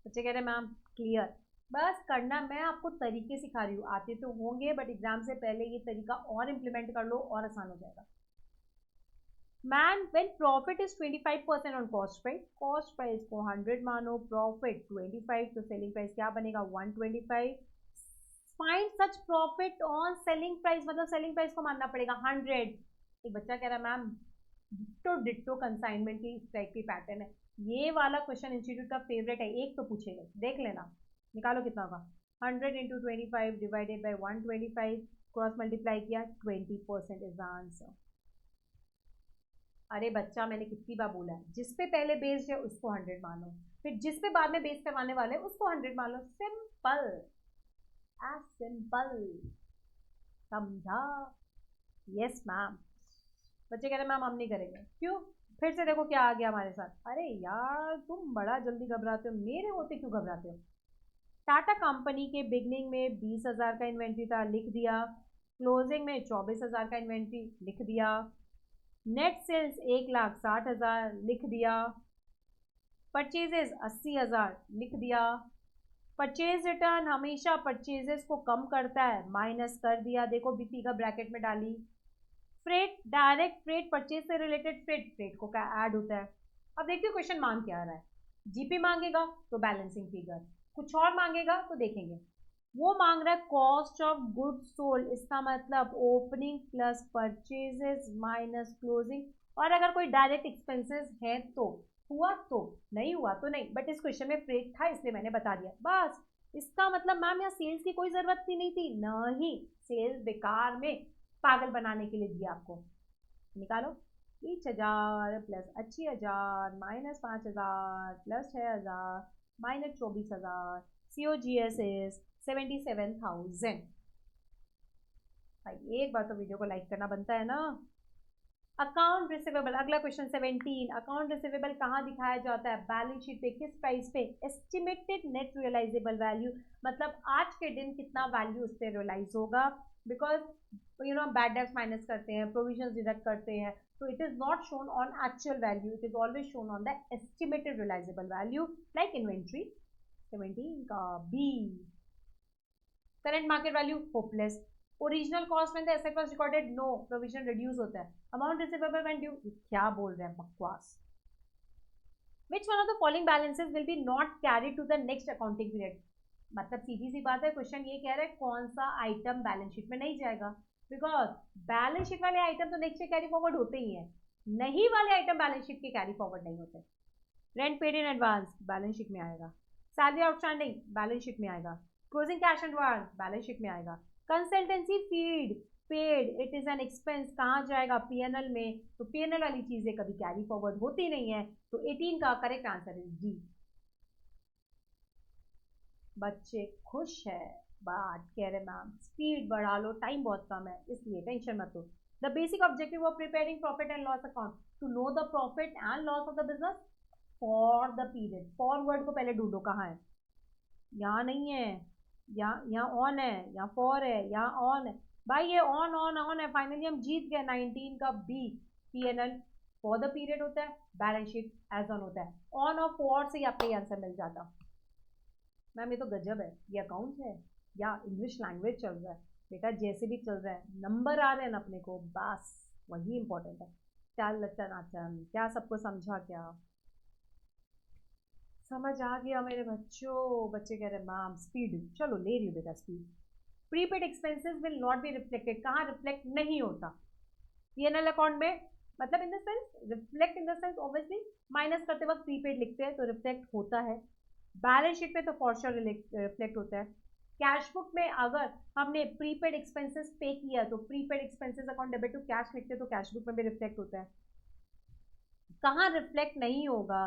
बच्चे कह रहे मैम क्लियर। बस करना, मैं आपको तरीके सिखा रही हूँ, आते तो होंगे बट एग्जाम से पहले ये तरीका और इम्प्लीमेंट कर लो और आसान हो जाएगा। Man when profit is 25% on cost price, cost price को 100 मानो, प्रॉफिट 25, तो सेलिंग प्राइस क्या बनेगा? 125। Find such profit on selling price, मतलब सेलिंग प्राइस को मानना पड़ेगा 100। एक बच्चा कह रहा है मैम डिट्टो डिट्टो कंसाइनमेंट की इस टाइप की पैटर्न है। ये वाला क्वेश्चन इंस्टीट्यूट का फेवरेट है, एक तो पूछेगा, देख लेना। निकालो कितना होगा? 100 into 25 divided by 125, cross multiply किया, 20% इज द आंसर। अरे बच्चा मैंने कितनी बार बोला है, जिस पे पहले बेस्ड है उसको 100 मान लो, फिर जिस पे बाद में बेस करवाने वाले उसको 100 मान लो। Simple, as simple. समझा? Yes ma'am. बच्चे कह रहे मैम हम नहीं करेंगे, क्यों? फिर से देखो क्या आ गया हमारे साथ। अरे यार तुम बड़ा जल्दी घबराते हो, मेरे होते क्यों घबराते हो? टाटा कंपनी के बिगनिंग में 20,000 का इन्वेंट्री था, लिख दिया। क्लोजिंग में 24,000 का इन्वेंट्री, लिख दिया। नेट सेल्स 1,60,000, लिख दिया। परचेजेस 80,000, लिख दिया। परचेज रिटर्न हमेशा परचेजेस को कम करता है, माइनस कर दिया, देखो बीपी का ब्रैकेट में डाली। फ्रेट, डायरेक्ट फ्रेट, परचेज से रिलेटेड फ्रेट, फ्रेट को क्या ऐड होता है। अब देखिए क्वेश्चन मांग क्या रहा है। जीपी मांगेगा तो बैलेंसिंग फिगर, कुछ और मांगेगा तो देखेंगे। वो मांग रहा है कॉस्ट ऑफ गुड्स सोल्ड, इसका मतलब opening plus purchases minus closing, और अगर कोई डायरेक्ट एक्सपेंसेस है तो हुआ, तो नहीं हुआ तो नहीं। बट इस क्वेश्चन में फ्रेट था इसलिए मैंने बता दिया बस। इसका मतलब मैम यहाँ सेल्स की कोई जरूरत ही नहीं थी, नहीं, सेल्स बेकार में पागल बनाने के लिए दिया आपको। निकालो, 20,000 plus 80,000 minus 5,000 plus 6,000 minus 24,000, COGS is 77,000। भाई एक बार तो वीडियो को लाइक करना बनता है ना। अकाउंट रिसीवेबल, अगला क्वेश्चन 17। अकाउंट रिसीवेबल कहाँ दिखाया जाता है? बैलेंस शीट पे, किस प्राइस पे? एस्टिमेटेड नेट रियलाइजेबल वैल्यू, मतलब आज के दिन कितना वैल्यू उस पर रियलाइज होगा। Because you know bad debts minus करते हैं, प्रोविजन डिडक्ट करते हैं, so it is not shown on actual value, it is always shown on the estimated realizable value, like inventory 17 का B। current market value hopeless, original cost when the asset was recorded no, provision reduce होता है, amount receivable when due, क्या बोल रहे हैं बकवास। Which one of the following balances will be not carry to the next accounting period. मतलब सीधी सी बात है, क्वेश्चन ये कह रहा है कौन सा आइटम बैलेंस शीट में नहीं जाएगा, बिकॉज बैलेंस शीट वाले आइटम तो नेक्स्ट कैरी फॉरवर्ड होते ही हैं, नहीं वाले आइटम बैलेंस शीट के कैरी फॉरवर्ड नहीं होते। Rent paid in advance balance sheet में आएगा, सैलरी आउटस्टैंडिंग बैलेंस शीट में आएगा, closing cash advance balance sheet में आएगा, consultancy feed paid it is an expense कहाँ जाएगा, पीएनएल में। तो पीएनएल वाली चीजें कभी कैरी फॉरवर्ड होती नहीं है, तो 18 का करेक्ट आंसर इज डी। बच्चे खुश है, बात कह रहे मैम स्पीड बढ़ा लो, टाइम बहुत कम है, इसलिए टेंशन मत लो। The basic objective of preparing profit and loss account to know the profit and loss of the business for the period. For word को पहले ढूंढो कहाँ है, यहाँ नहीं है, यहाँ ऑन है, यहाँ फॉर है, यहाँ ऑन है। भाई ये ऑन ऑन ऑन है, फाइनली हम जीत गए। 19 का B, PNL for the period होता है, बैलेंस शीट एज ऑन होता है। ऑन और फॉर से ही आपको ये आंसर मिल जाता। मैम ये तो गजब है, ये अकाउंट्स है या इंग्लिश लैंग्वेज चल रहा है? बेटा जैसे भी चल रहा है, नंबर आ रहे हैं ना अपने को, बस वही इंपॉर्टेंट है। चल नाचन क्या सबको समझा, क्या समझ आ गया मेरे बच्चों? बच्चे कह रहे हैं मैम स्पीड, चलो ले रही हूँ बेटा speed. Prepaid expenses will not be reflected, कहाँ रिफ्लेक्ट नहीं होता पीएनएल अकाउंट में, मतलब in the sense reflect in the sense obviously minus करते वक्त प्रीपेड लिखते हैं तो रिफ्लेक्ट होता है, बैलेंस शीट में तो फॉर श्योर रिफ्लेक्ट होता है। कैश बुक में अगर हमने प्रीपेड एक्सपेंसेस पे किया तो prepaid expenses account debit to cash लिखते हैं तो कैश बुक में भी रिफ्लेक्ट होता है। कहाँ रिफ्लेक्ट नहीं होगा?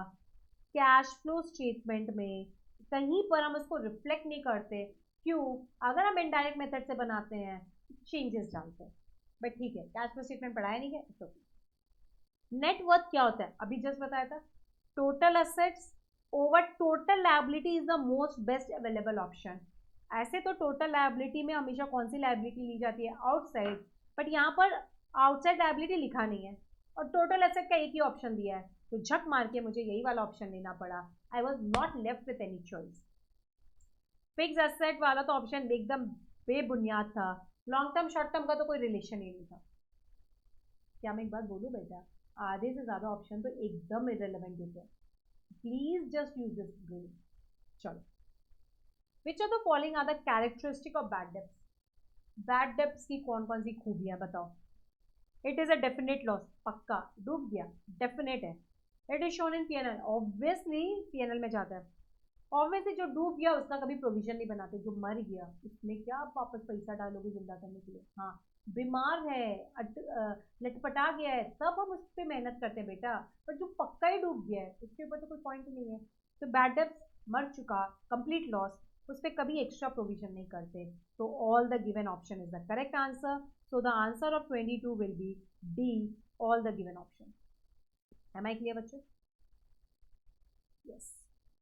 कैश फ्लो स्टेटमेंट में कहीं पर हम उसको रिफ्लेक्ट नहीं करते। क्यों? अगर हम इनडायरेक्ट मेथड से बनाते हैं चेंजेस डालते हैं, बट ठीक है कैश फ्लो स्टेटमेंट पढ़ाया नहीं है तो। नेटवर्थ क्या होता है? अभी जस्ट बताया था, total assets over total liability is the most best available option. ऐसे तो टोटल लायबिलिटी में हमेशा कौन सी लायबिलिटी ली जाती है? आउटसाइड, बट यहाँ पर आउटसाइड लायबिलिटी लिखा नहीं है और टोटल एसेट का एक ही ऑप्शन दिया है, तो झक मार के मुझे यही वाला ऑप्शन लेना पड़ा। I was not left with any choice. Fix asset वाला तो ऑप्शन एकदम बेबुनियाद था, लॉन्ग टर्म शॉर्ट टर्म का तो कोई रिलेशन ही नहीं था। क्या मैं एक बात बोलूँ बेटा, आधे से ज्यादा ऑप्शन तो एकदम इरेलेवेंट होते हैं, please just use this brain. चलो, which of the following are the characteristic of bad debts? Bad debts की कौन कौन सी खूबियां बताओ? It is a definite loss, पक्का डूब गया, डेफिनेट है। It is shown in PNL, obviously PNL में जाता है। ऑब्वियसली जो डूब गया उसका कभी प्रोविजन नहीं बनाते, जो मर गया उसमें क्या आप वापस पैसा डालोगे जिंदा करने के लिए? हाँ, बीमार है, लटपटा गया है, तब हम उस पर मेहनत करते हैं बेटा, पर जो पक्का ही डूब गया है उसके ऊपर तो कोई पॉइंट नहीं है। तो बैड डेब्ट्स, मर चुका, कंप्लीट लॉस, उस पर कभी एक्स्ट्रा प्रोविजन नहीं करते। तो all the given option is the correct answer. So the answer of 22 will be D, all the given option. Am I clear बच्चों? यस।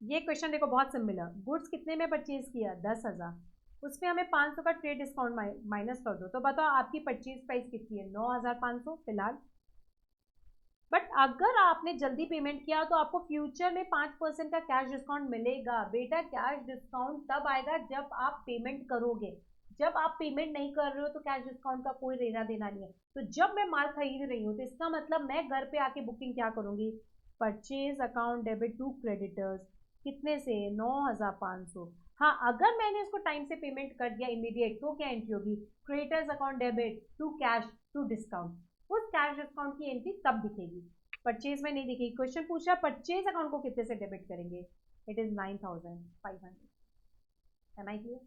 ये क्वेश्चन देखो बहुत सिंपल है। गुड्स कितने में परचेज किया? 10,000, उसमें हमें 500 का ट्रेड डिस्काउंट माइनस कर दो, तो बताओ आपकी परचेज प्राइस कितनी है? 9,500 फिलहाल। बट अगर आपने जल्दी पेमेंट किया तो आपको फ्यूचर में 5% का कैश डिस्काउंट मिलेगा। बेटा कैश डिस्काउंट तब आएगा जब आप पेमेंट करोगे, जब आप पेमेंट नहीं कर रहे हो तो कैश डिस्काउंट का कोई लेना देना नहीं है। तो जब मैं माल खरीद रही हूँ तो इसका मतलब मैं घर पे आके बुकिंग क्या करूंगी? Purchase account debit to creditors, कितने से? 9,500। हाँ, अगर मैंने उसको टाइम से पेमेंट कर दिया इमीडिएट तो क्या एंट्री होगी? Creditors account debit to cash to discount. उस कैश डिस्काउंट की एंट्री तब दिखेगी, परचेज में नहीं दिखेगी। क्वेश्चन पूछ रहा परचेज अकाउंट को कितने से डेबिट करेंगे? It is 9,500। Am I clear?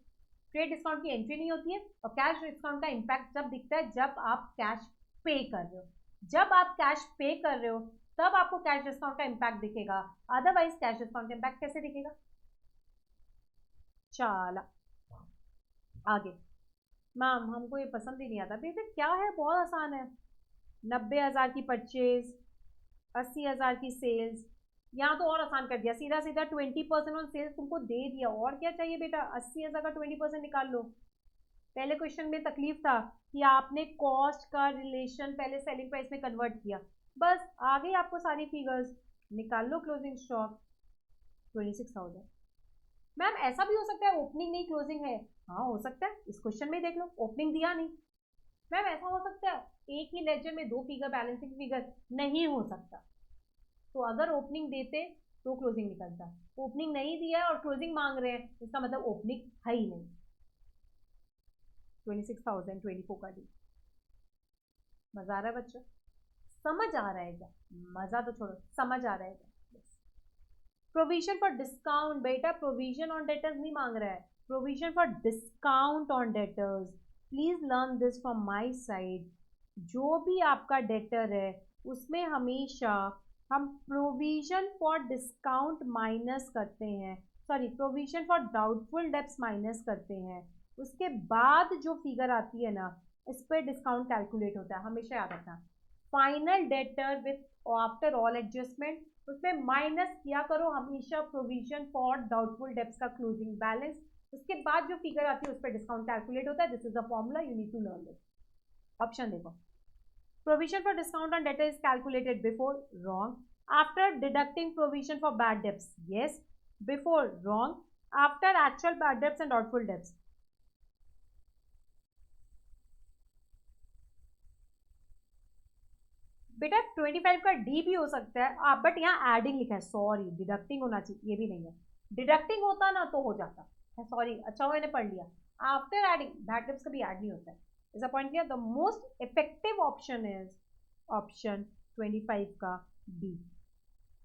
Trade discount की एंट्री नहीं होती है और कैश डिस्काउंट का इम्पैक्ट जब दिखता है जब आप कैश पे कर रहे हो। जब आप कैश पे कर रहे हो तब आपको कैश डिस्काउंट का इम्पैक्ट दिखेगा, अदरवाइज कैश डिस्काउंट का इम्पैक्ट कैसे दिखेगा? चला आगे। मैम हमको ये पसंद ही नहीं आता। भैया क्या है, बहुत आसान है। 90,000 की परचेज, 80,000 की सेल्स, यहाँ तो और आसान कर दिया, सीधा सीधा 20% ऑन सेल्स तुमको दे दिया, और क्या चाहिए बेटा? 80,000 का 20% निकाल लो। पहले क्वेश्चन में तकलीफ था कि आपने कॉस्ट का रिलेशन पहले सेलिंग प्राइस में कन्वर्ट किया, बस आ गई आपको सारी फिगर्स, निकाल लो क्लोजिंग स्टॉक 26,000। मैम ऐसा भी हो सकता है ओपनिंग नहीं क्लोजिंग है? हाँ हो सकता है, इस क्वेश्चन में देख लो ओपनिंग दिया नहीं। मैम ऐसा हो सकता है एक ही लेजर में दो फिगर बैलेंसिंग फिगर? नहीं हो सकता। तो अगर ओपनिंग देते तो क्लोजिंग निकलता है। ओपनिंग नहीं दिया है और क्लोजिंग मांग रहे हैं, इसका मतलब ओपनिंग है ही नहीं। 26,024 का डी। मजा आ रहा है बच्चों? समझ आ रहा है क्या? मजा तो छोड़ो, समझ आ रहा है क्या? प्रोविजन फॉर डिस्काउंट, बेटा प्रोविजन ऑन डेटर्स नहीं मांग रहा है, provision for discount on debtors. Please learn this from my side. जो भी आपका डेटर है उसमें हमेशा हम प्रोविजन फॉर डिस्काउंट माइनस करते हैं, sorry provision for doubtful debts minus करते हैं, उसके बाद जो फिगर आती है ना इस पर डिस्काउंट कैलकुलेट होता है, हमेशा याद रखना। Final debtor with after all adjustment, उसमें माइनस किया करो हमेशा प्रोविजन फॉर डाउटफुल डेब्ट्स का क्लोजिंग बैलेंस, उसके बाद जो फिगर आती है उस पर डिस्काउंट कैलकुलेट होता है। This is the formula, you need to learn this. Option देखो, provision for discount on debtor is calculated before, wrong. After deducting provision for bad debts, yes. Before, wrong. After actual bad debts and doubtful debts, बेटा 25 का D भी हो सकता है आप, but यहाँ adding लिखा है, सॉरी डिडक्टिंग होना चाहिए, ये भी नहीं है। डिडक्टिंग होता ना तो हो जाता है, सॉरी अच्छा हुआ मैंने पढ़ लिया। आफ्टर एडिंग बैड डेब्ट्स कभी ऐड नहीं होता है, is a point clear. The most effective option is option 25 का डी।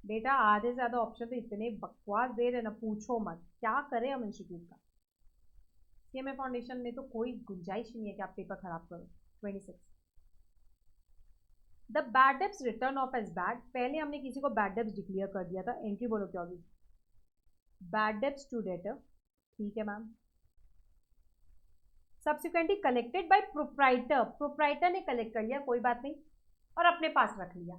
बेटा आधे से ज्यादा ऑप्शन तो इतने बकवास दे रहे ना, पूछो मत क्या करें हम इंस्टीट्यूट का। सीएमए फाउंडेशन में तो कोई गुंजाइश नहीं है कि आप पेपर खराब करो। 26 the bad debts written off as bad, पहले हमने किसी को बैड डेब्ट्स डिक्लेयर कर दिया था, एंट्री बोलो क्या होगी, बैड डेब्ट्स टू डेटर, ठीक है ma'am. Subsequently collected by proprietor, proprietor ने कलेक्ट कर लिया कोई बात नहीं और अपने पास रख लिया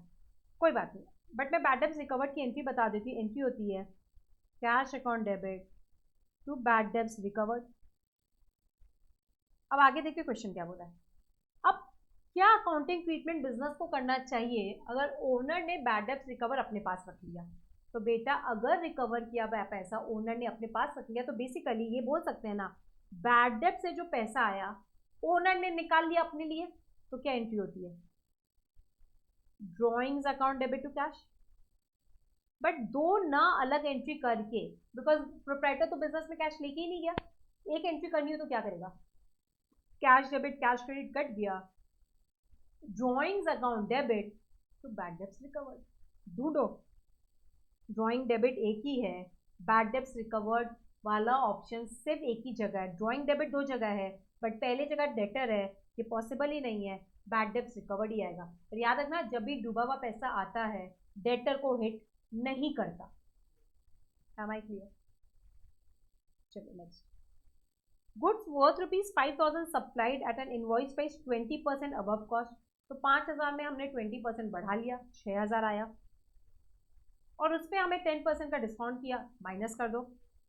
कोई बात नहीं, बट मैं बैड डेब्ट्स रिकवर्ड की एंट्री बता देती हूँ। एंट्री होती है cash account debit to bad debts recovered. अब आगे देखिए क्वेश्चन क्या बोला है। अब क्या अकाउंटिंग ट्रीटमेंट बिजनेस को करना चाहिए अगर ओनर ने बैड डेब्ट्स रिकवर अपने पास रख लिया? तो बेटा अगर रिकवर किया पैसा ओनर ने अपने पास रख लिया तो बेसिकली ये बोल सकते हैं ना, बैड डेब्ट से जो पैसा आया ओनर ने निकाल लिया अपने लिए, तो क्या एंट्री होती है, drawings account debit to cash. But दो ना अलग एंट्री करके, बिकॉज प्रोप्राइटर तो बिजनेस में कैश लेके ही नहीं गया, एक एंट्री करनी हो तो क्या करेगा, cash debit cash credit cut गया, ड्रॉइंग्स अकाउंट डेबिट तो बैड डेब्ट्स रिकवर्ड, ढूंढो। ड्रॉइंग डेबिट एक ही है, बैड डेब्ट्स रिकवर्ड वाला ऑप्शन सिर्फ एक ही जगह है, ड्रॉइंग डेबिट दो जगह है बट पहले जगह डेटर है, ये पॉसिबल ही नहीं है, बैड डेब्ट्स रिकवर्ड ही आएगा। पर याद रखना जब भी डूबा हुआ पैसा आता है डेटर को हिट नहीं करता। Am I clear? चलो next. Goods worth ₹5,000 supplied eight N invoice price 20% above cost, तो 5,000 में हमने 20% बढ़ा लिया, 6,000 आया और उसमें हमें 10% का डिस्काउंट किया, माइनस कर दो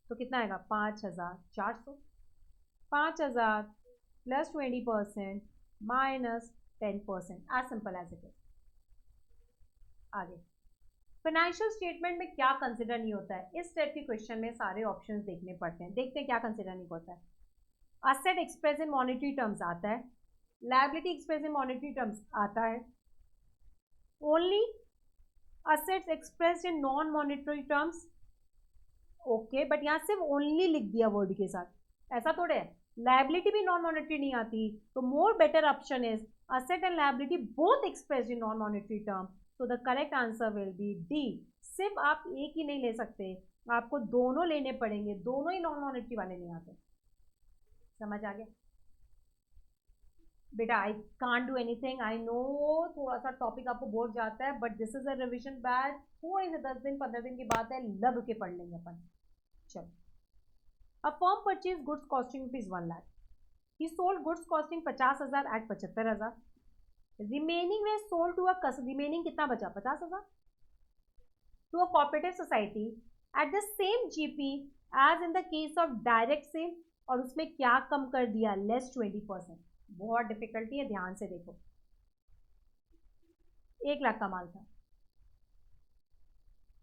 तो कितना आएगा 5,400। 5,000 plus 20% minus 10%, as simple as it is. आगे फाइनेंशियल स्टेटमेंट में क्या कंसिडर नहीं होता है, इस टाइप के क्वेश्चन में सारे ऑप्शंस देखने पड़ते हैं, देखते हैं क्या कंसिडर नहीं होता है। Asset express in monetary terms आता है, liability express in monetary terms आता है, only assets expressed in non monetary terms, okay, but यहाँ सिर्फ ओनली लिख दिया वर्ड के साथ, ऐसा थोड़े है। लायबिलिटी भी नॉन मॉनेटरी नहीं आती, तो more better option is asset and liability both expressed in non monetary term, so the correct answer will be D। सिर्फ आप एक ही नहीं ले सकते, आपको दोनों लेने पड़ेंगे, दोनों ही नॉन मॉनेटरी वाले नहीं आते। समझ आ गया बेटा? I can't do anything, I know थोड़ा सा टॉपिक आपको बोर जाता है, but this is a revision batch, थोड़ी से 10 दिन 15 दिन की बात है, लग के पढ़ लेंगे अपन। चलो, a firm purchase goods costing ₹1 lakh, he sold goods costing 50,000 at 75,000, remaining they sold to a customer, remaining कितना बचा 50,000 to a cooperative society at the same GP as in the case of direct sale, और उसमें क्या कम कर दिया, less 20%। बहुत difficulty है, ध्यान से देखो। 1 लाख का माल था,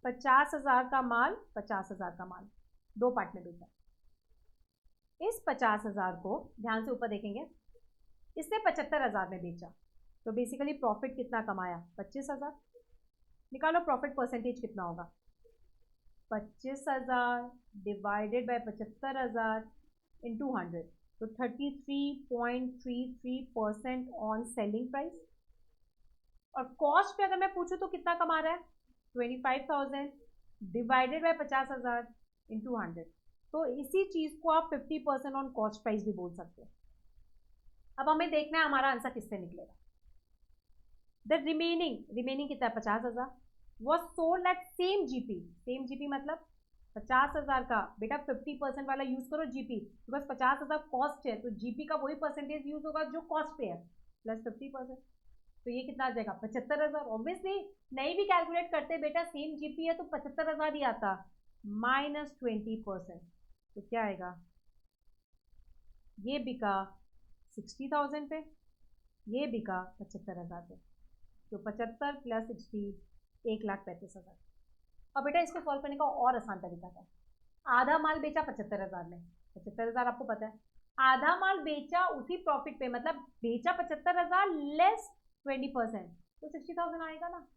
50,000 का माल, 50,000 का माल दो पार्ट में बेचा। इस 50,000 को ध्यान से ऊपर देखेंगे, इसने 75,000 में बेचा, तो बेसिकली प्रॉफिट कितना कमाया 25,000। निकालो प्रॉफिट परसेंटेज कितना होगा, 25,000 डिवाइडेड बाय 75,000 इंटू 100, तो 33.33% ऑन सेलिंग प्राइस। और कॉस्ट पे अगर मैं पूछूं तो कितना कमा रहा है, 25,000 डिवाइडेड बाय 50,000 इंटू 100, तो इसी चीज को आप 50% ऑन कॉस्ट प्राइस भी बोल सकते हो। अब हमें देखना है हमारा आंसर किससे निकलेगा। द रिमेनिंग कितना है, 50,000 was sold at same GP मतलब 50,000 का बेटा 50% वाला यूज करो जीपी, बिकॉज 50,000 कॉस्ट है तो जीपी का वही परसेंटेज यूज होगा जो कॉस्ट पे है प्लस 50%, तो ये कितना आ जाएगा 75,000। ऑब्वियसली नहीं भी कैलकुलेट करते बेटा, सेम जीपी है तो 75,000 ही आता, माइनस 20%, तो क्या आएगा, ये बिका 60,000 पे, ये बिका 75,000 पे, तो 75 प्लस 60 1,35,000। अब बेटा इसको सॉल्व करने का और आसान तरीका था, आधा माल बेचा 75,000 में, 75,000 आपको पता है, आधा माल बेचा उसी प्रॉफिट पे, मतलब बेचा 75,000 लेस 20%, तो 60,000 आएगा ना,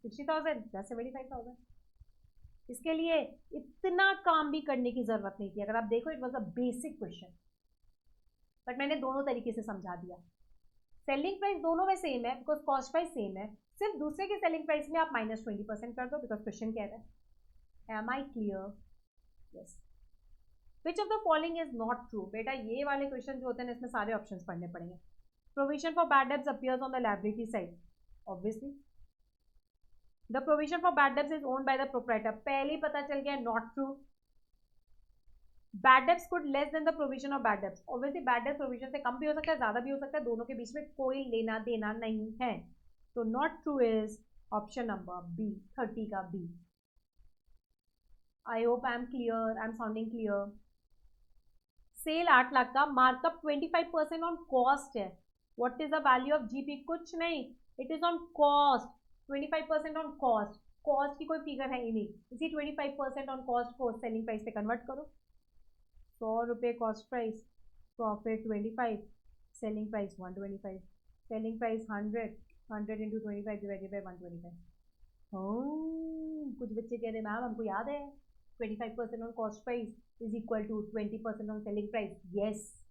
60,000 प्लस 75,000। इसके लिए इतना काम भी करने की जरूरत नहीं थी, अगर आप देखो it was a basic question, but मैंने दोनों तरीके से समझा दिया। सेलिंग प्राइस दोनों में सेम है बिकॉज कॉस्ट प्राइस सेम है, सिर्फ दूसरे के सेलिंग प्राइस में आप माइनस 20% कर दो बिकॉज क्वेश्चन कह रहा है। Am I clear? Yes. Which of the following is not true? बेटा ये वाले क्वेश्चन जो होते हैं इसमें सारे ऑप्शंस पढ़ने पड़ेंगे। Provision for bad debts appears on the liability side, obviously. The provision for bad debts is owned by the proprietor, पहले ही पता चल गया not true. Bad debts could less than the provision of bad debts, obviously bad डेब्ट provision से कम भी हो सकता है, ज्यादा भी हो सकता है, दोनों के बीच में कोई लेना देना नहीं है, तो not true is option number B, 30 का B. I hope I am clear, I am sounding clear. Sale 8 lakh का, मार्कअप 25% ऑन कॉस्ट है, what is the value of GP? कुछ नहीं, it is on cost, 25% on cost, cost की कोई figure है ही नहीं, इसी 25% ऑन कॉस्ट को सेलिंग प्राइस पे कन्वर्ट करो, 100 रुपये cost price, profit 25, selling price 125, selling price 100 into 25 divided by 125। कुछ बच्चे कह रहे मैम हमको याद है 25% on cost price is equal to 20% on selling price, yes.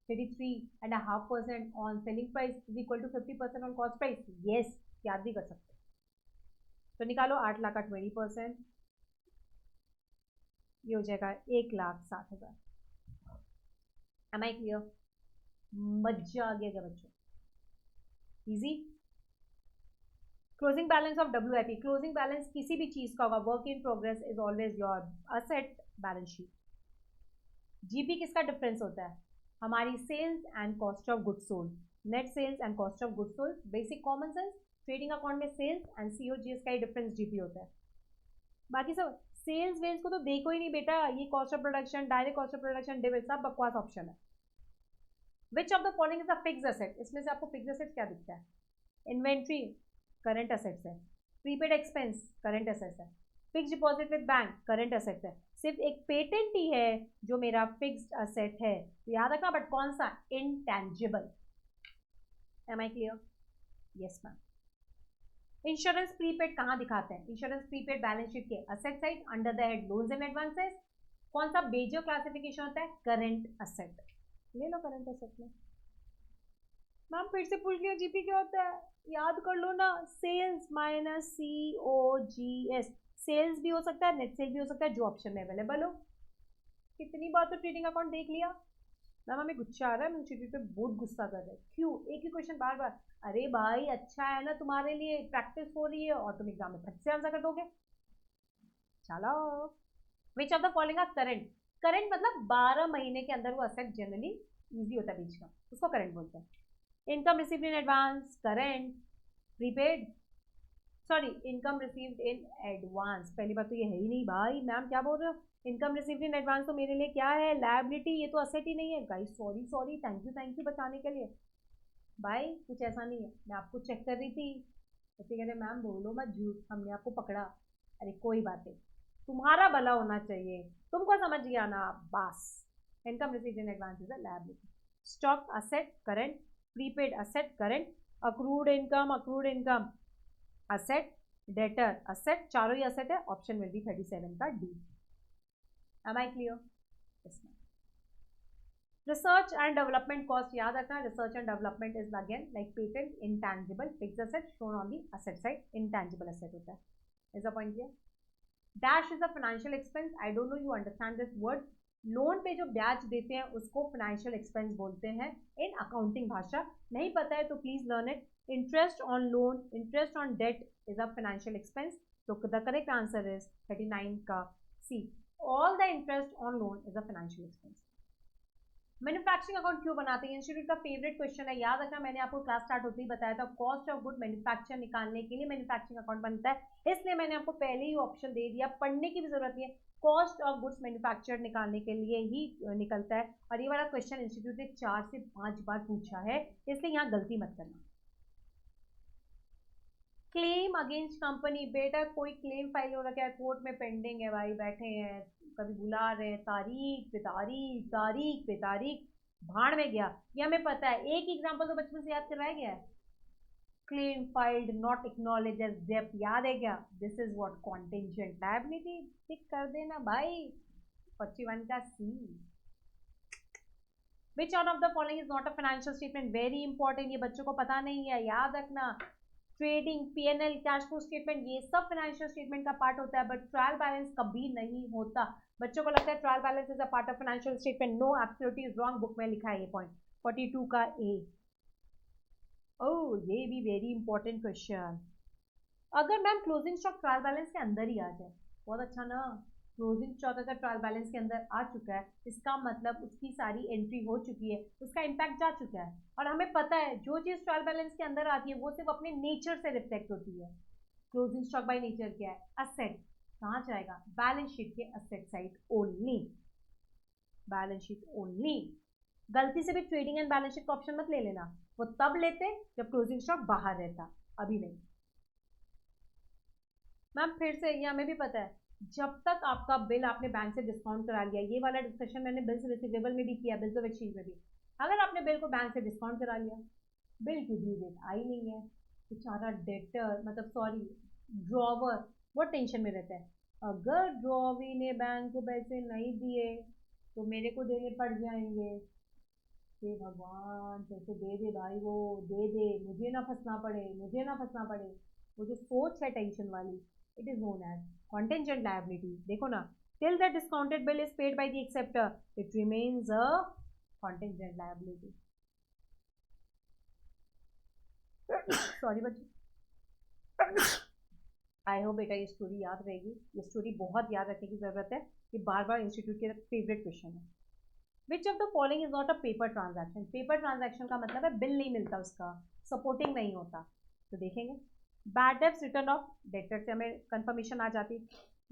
33.5% on selling price is equal to 50% on cost price, yes, याद भी कर सकते हैं। तो निकालो 8 लाख का 20%, ये हो जाएगा 1,60,000। Am I clear? मजा आ गया क्या बच्चों? Easy. Closing balance of WIP, closing balance किसी भी चीज का होगा, work in progress is always your asset balance sheet. GP किसका डिफरेंस होता है? हमारी sales and cost of goods sold, net sales and cost of goods sold, basic common sense. Trading account में सेल्स एंड COGS का ही difference GP होता है, बाकी सब सेल्स वेल्स को तो देखो ही नहीं बेटा, ये cost of production, direct cost of production, divide, सब बकवास ऑप्शन है। Which of the following is a fixed asset? इसमें से आपको फिक्स्ड एसेट क्या दिखता है? इन्वेंट्री करंट एसेट्स है, प्रीपेड एक्सपेंस करंट एसेट्स है, fix deposit with bank current assets है, सिर्फ एक पेटेंट ही है जो मेरा फिक्स्ड एसेट है, तो याद रखना, बट कौन सा? Intangible. Am I clear? Yes ma'am. Insurance prepaid कहाँ दिखाते हैं? इंश्योरेंस प्रीपेड बैलेंस शीट के asset side under the head loans and advances. कौन सा मेजर क्लासिफिकेशन होता है? Current asset. ले लो करंट असेट में। मैम फिर से पूछ लिया जीपी क्या होता है, याद कर लो ना, सेल्स माइनस COGS, सेल्स भी हो सकता है, नेट सेल भी हो सकता है, जो ऑप्शन में अवेलेबल हो। कितनी बार तो ट्रेडिंग अकाउंट देख लिया मैम, हमें गुस्सा आ रहा है, मैं इंस्टीट्यूट पे बहुत गुस्सा कर रहे हैं, क्यों? एक ही क्वेश्चन बार बार, अरे भाई अच्छा है ना तुम्हारे लिए, प्रैक्टिस हो रही है और तुम एग्जाम में फट से आंसर कर दोगे। चलो, which of the following are current? Current मतलब 12 महीने के अंदर वो असेट जनरली इजी होता है बीच का, उसको करंट बोलते हैं। Income received in advance current, prepaid, sorry income received in advance, पहली बात तो ये है ही नहीं भाई, मैम क्या बोल रहे हो, इनकम रिसीव्ड इन एडवांस तो मेरे लिए क्या है? लायबिलिटी, ये तो असेट ही नहीं है guys, sorry sorry, thank you बताने के लिए भाई, कुछ ऐसा नहीं है, मैं आपको चेक कर रही थी, ऐसे कह रहे मैम बोलो मत झूठ, हमने आपको पकड़ा, अरे कोई बात नहीं, तुम्हारा भला होना चाहिए, तुमको समझ गया ना बस। Income received in advance is a liability, stock asset current, prepaid asset current, accrued income asset, debtor asset, चारों ही असेट है, ऑप्शन विल बी 37 का डी। Am I clear? इसमें रिसर्च एंड डेवलपमेंट कॉस्ट याद रखना, research and development is again like patent, intangible, fixed asset shown on the asset side, intangible asset होता है। Is a point clear? Dash is a financial expense, I don't know you understand this word. Loan पे जो ब्याज देते हैं उसको financial expense बोलते हैं इन अकाउंटिंग भाषा, नहीं पता है तो please learn it. Interest on loan, interest on debt is a financial expense, तो द करेक्ट आंसर इज 39 का C, all the interest on loan is a financial expense. Manufacturing account क्यों बनाते हैं? इंस्टीट्यूट का फेवरेट क्वेश्चन है, याद रखना, मैंने आपको क्लास स्टार्ट होते ही बताया था, कॉस्ट ऑफ गुड मैन्युफैक्चर निकालने के लिए मैन्युफैक्चरिंग अकाउंट बनता है, इसलिए मैंने आपको पहले ही ऑप्शन दे दिया, पढ़ने की भी जरूरत नहीं है, कॉस्ट ऑफ गुड्स मैन्युफैक्चर निकालने के लिए ही निकलता है। और ये वाला क्वेश्चन इंस्टीट्यूट ने 4 से 5 बार पूछा है, इसलिए यहाँ गलती मत करना। क्लेम अगेंस्ट कंपनी, बेटा कोई क्लेम फाइल हो रखा है कोर्ट में, पेंडिंग है भाई, बैठे हैं, कभी बुला रहे हैं, तारीख पे तारीख, तारीख पे तारीख, भाड़ में गया, ये हमें पता है। एक एग्जांपल तो बचपन से याद करवाया गया है, claim filed not acknowledge as डेब्ट, याद है क्या? This is what contingent liability, tick कर देना भाई, 41 का C. Which one of the following is not a financial statement, very important, ये बच्चों को पता नहीं है, याद रखना। Trading, PNL, cash flow statement, ये सब फाइनेंशियल स्टेटमेंट का पार्ट होता है, बट ट्रायल बैलेंस कभी नहीं होता। बच्चों को लगता है trial balance is a part of financial statement, no, absolutely wrong, book में लिखा है ये पॉइंट। 42 का ए। ओह, ये भी वेरी इंपॉर्टेंट क्वेश्चन। अगर ma'am closing stock trial balance के अंदर ही आ जाए, बहुत अच्छा ना, क्लोजिंग स्टॉक अगर ट्रायल बैलेंस के अंदर आ चुका है, इसका मतलब उसकी सारी एंट्री हो चुकी है, उसका इम्पैक्ट जा चुका है, और हमें पता है जो चीज़ ट्रायल बैलेंस के अंदर आती है वो सिर्फ अपने नेचर से रिफ्लेक्ट होती है। क्लोजिंग स्टॉक बाय नेचर क्या है? असेट, कहाँ जाएगा? बैलेंस शीट के asset side only, balance sheet only. गलती से भी ट्रेडिंग एंड बैलेंस शीट का ऑप्शन मत ले लेना, वो तब लेते जब क्लोजिंग स्टॉक बाहर रहता, अभी नहीं। मैम फिर से ये हमें भी पता है, जब तक आपका बिल आपने बैंक से डिस्काउंट करा लिया, ये वाला डिस्कशन मैंने बिल्स रिसीवेबल में भी किया, बिल्स ऑफ एक्सचेंज में भी, अगर आपने बिल को बैंक से डिस्काउंट करा लिया, बिल की ड्यू डेट आई नहीं है, बेचारा डेटर, मतलब सॉरी ड्रॉवर, वो टेंशन में रहता है, अगर ड्रॉवी ने बैंक को पैसे नहीं दिए तो मेरे को देने पड़ जाएंगे, हे भगवान कैसे दे दे भाई, वो दे दे, मुझे ना फंसना पड़े, मुझे ना फंसना पड़े, वो जो सोच है टेंशन वाली, it is known as contingent liability। देखो ना, till the discounted bill is paid by the acceptor, it remains a contingent liability। Sorry बच्चों, आई होप बेटा ये स्टोरी याद रहेगी, ये स्टोरी बहुत याद रखने की जरूरत है, ये बार बार इंस्टीट्यूट के फेवरेट क्वेश्चन है। Which of the following is not a paper transaction, paper transaction का मतलब है बिल नहीं मिलता, उसका सपोर्टिंग नहीं होता, तो देखेंगे। Bad debts written of, debtor से हमें कंफर्मेशन आ जाती,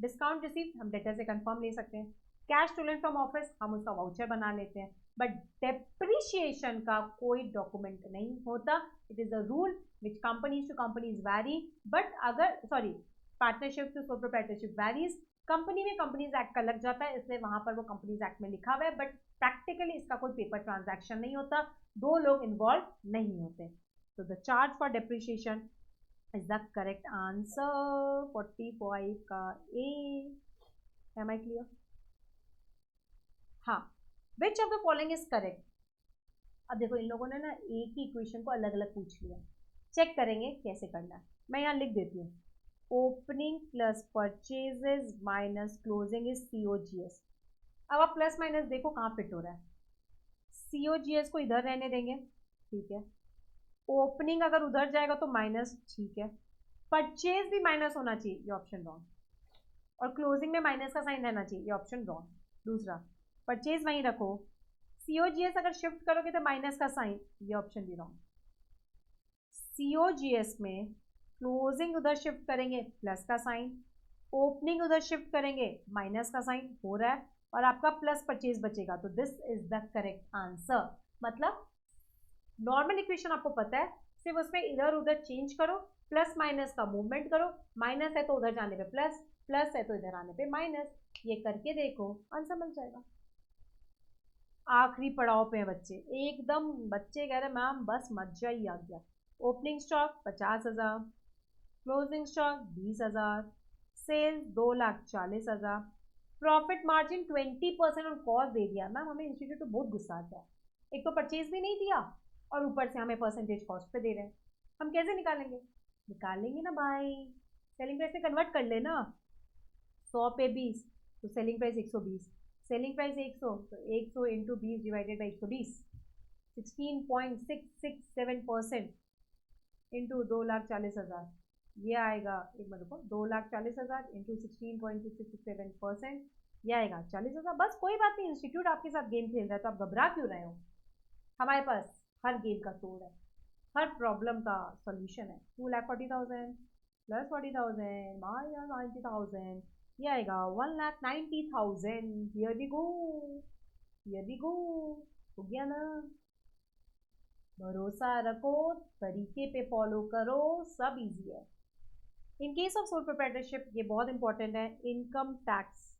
डिस्काउंट रिसीव हम डेटर से कंफर्म ले सकते हैं, कैश स्टोलन फ्रॉम ऑफिस हम उसका वाउचर बना लेते हैं, बट डेप्रिशिएशन का कोई डॉक्यूमेंट नहीं होता, it is a rule which companies to companies vary, but अगर sorry partnership to sole proprietorship varies, company में कंपनीज एक्ट का लग जाता है, इसलिए वहां पर वो कंपनीज एक्ट में लिखा हुआ है, बट प्रैक्टिकली इसका कोई पेपर ट्रांजैक्शन नहीं होता, दो लोग इन्वॉल्व नहीं होते, तो the charge for depreciation is the correct answer, 45 का A। am I clear? हाँ, which of the following is correct? अब देखो इन लोगों ने ना एक ही इक्वेशन को अलग अलग पूछ लिया, चेक करेंगे कैसे करना है, मैं यहाँ लिख देती हूँ, opening plus purchases minus closing is COGS। अब आप प्लस माइनस देखो कहाँ फिट हो रहा है, COGS को इधर रहने देंगे, ठीक है, ओपनिंग अगर उधर जाएगा तो माइनस, ठीक है, परचेज भी माइनस होना चाहिए, ये ऑप्शन रॉन्ग, और क्लोजिंग में माइनस का साइन रहना चाहिए, ये ऑप्शन रॉन्ग। दूसरा, परचेज वहीं रखो, COGS अगर शिफ्ट करोगे तो माइनस का साइन, ये ऑप्शन भी रॉन्ग। COGS में क्लोजिंग उधर शिफ्ट करेंगे प्लस का साइन, ओपनिंग उधर शिफ्ट करेंगे माइनस का साइन हो रहा है, और आपका प्लस परचेज बचेगा, तो this is the correct answer. मतलब नॉर्मल इक्वेशन आपको पता है, सिर्फ उसमें इधर उधर चेंज करो, प्लस माइनस का मूवमेंट करो, माइनस है तो उधर जाने पे प्लस, प्लस है तो इधर आने पे माइनस, ये करके देखो आंसर मिल जाएगा। आखिरी पड़ाव पे है बच्चे, एकदम बच्चे कह रहे मैम बस मजा ही आ गया। Opening stock 50,000, closing stock 20,000, sales 2,40,000, profit margin 20% on cost दे दिया। मैम हमें इंस्टीट्यूट को बहुत गुस्सा आता है, एक तो परचेज भी नहीं दिया और ऊपर से हमें परसेंटेज कॉस्ट पे दे रहे हैं। हम कैसे निकालेंगे? निकालेंगे ना भाई, सेलिंग प्राइस में कन्वर्ट कर लेना। 100 पे 20 तो सेलिंग प्राइस 120, सेलिंग प्राइस 100 तो 100 इंटू 20 डिवाइडेड बाई 120, 16.667% इंटू 2,40,000, ये आएगा, एक मिनट रुको, 2,40,000 इंटू 16.667%, ये आएगा 40,000। बस कोई बात नहीं, इंस्टीट्यूट आपके साथ गेम खेल रहा है तो आप घबरा क्यों रहे हो? हमारे पास हर गेम का तोड़ है, हर प्रॉब्लम का सॉल्यूशन है। 2,40,000 प्लस 40,000 माइनस 90,000, ये आएगा 1,90,000। Here we go, here we go, हो गया ना? भरोसा रखो, तरीके पे फॉलो करो, सब इजी है। In case of sole proprietorship ये बहुत इंपॉर्टेंट है, इनकम टैक्स।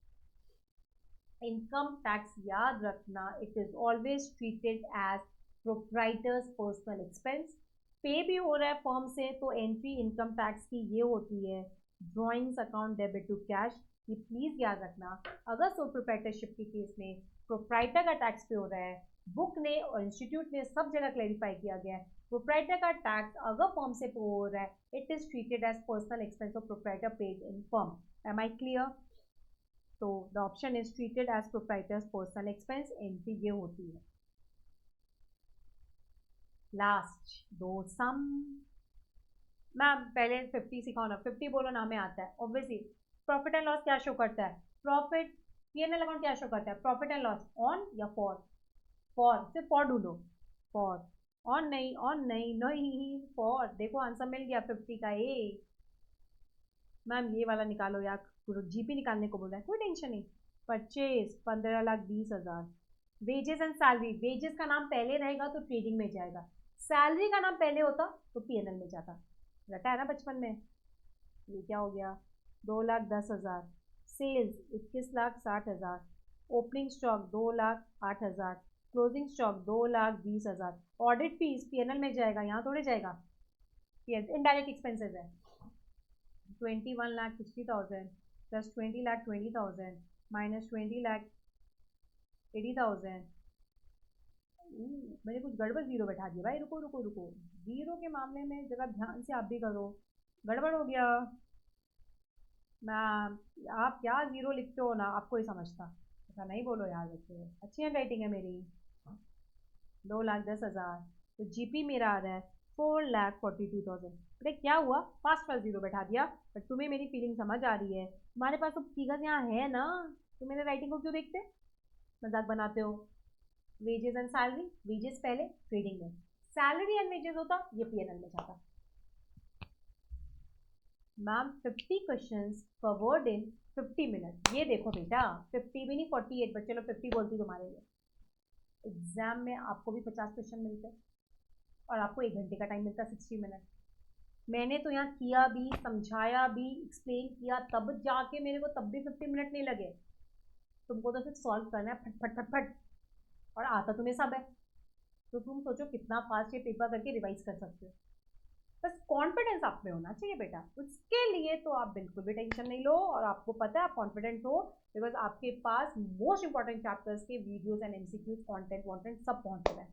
इनकम टैक्स याद रखना, it is always treated as proprietor's personal expense. Pay भी हो रहा है फर्म से तो एंट्री इनकम टैक्स की ये होती है drawings account debit to cash. ये प्लीज याद रखना, अगर सोल प्रोप्राइटरशिप के केस में प्रोप्राइटर का टैक्स पे हो रहा है, बुक ने और इंस्टीट्यूट ने सब जगह क्लैरिफाई किया गया है, प्रोप्राइटर का टैक्स अगर फर्म से पे हो रहा है, it is treated as personal expense of proprietor paid in firm. Am I clear? तो the option is treated as proprietor's personal expense, entry ये होती है। लास्ट दो सम। मैम पहले 50 सिखाओ ना, 50 बोलो ना, हमें आता है ऑब्वियसली। प्रॉफिट एंड लॉस क्या शो करता है? प्रॉफिट, पीएनएल अकाउंट क्या शो करता है? प्रॉफिट एंड लॉस ऑन या फॉर? फॉर, सिर्फ फॉर ढूंढो, फॉर। ऑन नहीं, ऑन नहीं, नहीं फॉर। देखो आंसर मिल गया 50 का। ए मैम ये वाला निकालो यार, जीपी निकालने को बोल रहा है, कोई टेंशन नहीं। Purchase 15,20,000, wages and salary, wages का नाम पहले रहेगा तो ट्रेडिंग में जाएगा, सैलरी का नाम पहले होता तो पीएनएल में जाता। रटा है ना बचपन में? ये क्या हो गया? 2,10,000, sales 21,60,000, opening stock 2,08,000, closing stock 2,20,000, audit fees PNL में जाएगा, यहाँ थोड़े जाएगा, इनडायरेक्ट एक्सपेंसेस है। 21,60,000 प्लस 20,20,000 माइनस 20,80,000। मैंने कुछ गड़बड़ जीरो बैठा दिया भाई, रुको रुको रुको, जीरो के मामले में जरा ध्यान से आप भी करो, गड़बड़ हो गया। मैम आप क्या जीरो लिखते हो ना, आपको ही समझता, ऐसा नहीं बोलो यार, बच्चे अच्छी हैंड राइटिंग है मेरी। 2,10,000, तो जीपी मेरा आ रहा है 4,42,000। अरे क्या हुआ, फास्ट फास्ट जीरो बैठा दिया, बट तुम्हें मेरी फीलिंग समझ आ रही है, तुम्हारे पास तो फिगर्स यहाँ है ना, तो मेरे राइटिंग को क्यों देखते, मजाक बनाते हो। वेजेस एंड सैलरी, वेजेस पहले ट्रेडिंग में, सैलरी एंड वेजेस होता ये पीएनएल में जाता। Ma'am 50 questions covered in 50 minute. ये देखो बेटा, 50 भी नहीं 48, बट चलो 50 बोलती तुम्हारे लिए। एग्जाम में आपको भी 50 क्वेश्चन मिलते हैं और आपको 1 घंटे का टाइम मिलता है, 60 मिनट। मैंने तो यहाँ किया भी, समझाया भी, एक्सप्लेन किया, तब जाके मेरे को तब भी 50 मिनट नहीं लगे। तुमको तो सिर्फ सॉल्व करना है फट फट फट फट, और आता तुम्हें सब है, तो तुम सोचो कितना फास्ट ये पेपर करके रिवाइज कर सकते हो। बस कॉन्फिडेंस आप में होना चाहिए बेटा, उसके लिए तो आप बिल्कुल भी टेंशन नहीं लो, और आपको पता है आप कॉन्फिडेंट हो, बिकॉज आपके पास मोस्ट इंपॉर्टेंट चैप्टर्स के वीडियोस एंड एमसीक्यूज कंटेंट वॉन्टेंट सब पहुंच रहा है।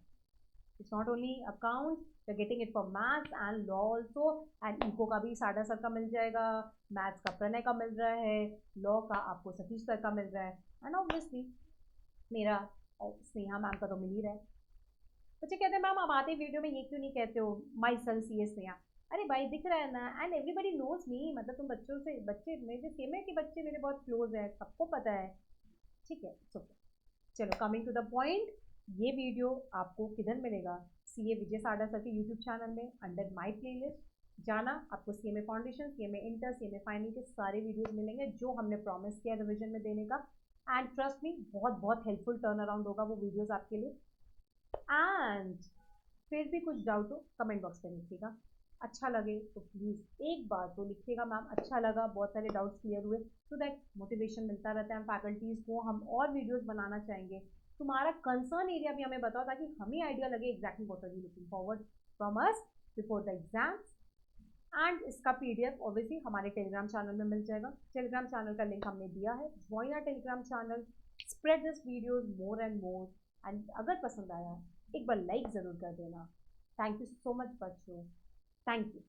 It's not only account, you getting it for maths and law also, and eco का भी साडा सर का मिल जाएगा, मैथ्स का प्रणय का मिल रहा है, लॉ का आपको सतीश सर का मिल रहा है, एंड ऑब्वियसली मेरा और स्नेहा मैम का तो मिल ही रहा है। बच्चे कहते हैं मैम आप आते वीडियो में ये क्यों नहीं कहते हो myself C S Neha. अरे भाई दिख रहा है ना, एंड एवरीबडी नोज मी, मतलब तुम बच्चों से, बच्चे मेरे सेमे के बच्चे मेरे बहुत क्लोज है, सबको पता है, ठीक है, इट्स ओके। चलो कमिंग टू द पॉइंट, ये वीडियो आपको किधर मिलेगा? सीए विजय साडा सर के यूट्यूब चैनल में अंडर माई प्लेलिस्ट जाना, आपको CMA foundation, CMA inter, CMA final के सारे वीडियोस मिलेंगे जो हमने प्रॉमिस किया रिवीजन में देने का, एंड ट्रस्ट मी बहुत बहुत हेल्पफुल टर्न अराउंड होगा वो वीडियोस आपके लिए। एंड फिर भी कुछ डाउट हो कमेंट बॉक्स में लिखिएगा, अच्छा लगे तो प्लीज़ एक बार तो लिखिएगा मैम अच्छा लगा, बहुत सारे डाउट्स क्लियर हुए, सो दैट मोटिवेशन मिलता रहता है फैकल्टीज़ को, हम और वीडियोस बनाना चाहेंगे। तुम्हारा कंसर्न एरिया भी हमें बताओ ताकि हमें आइडिया लगे exactly what are you looking forward from us before the exams. And इसका PDF ऑब्वियसली हमारे टेलीग्राम चैनल में मिल जाएगा। टेलीग्राम चैनल का लिंक हमने दिया है। Join our Telegram channel, spread this videos more and more, and अगर पसंद आया एक बार लाइक ज़रूर कर देना। थैंक यू सो मच बच्चों, थैंक यू।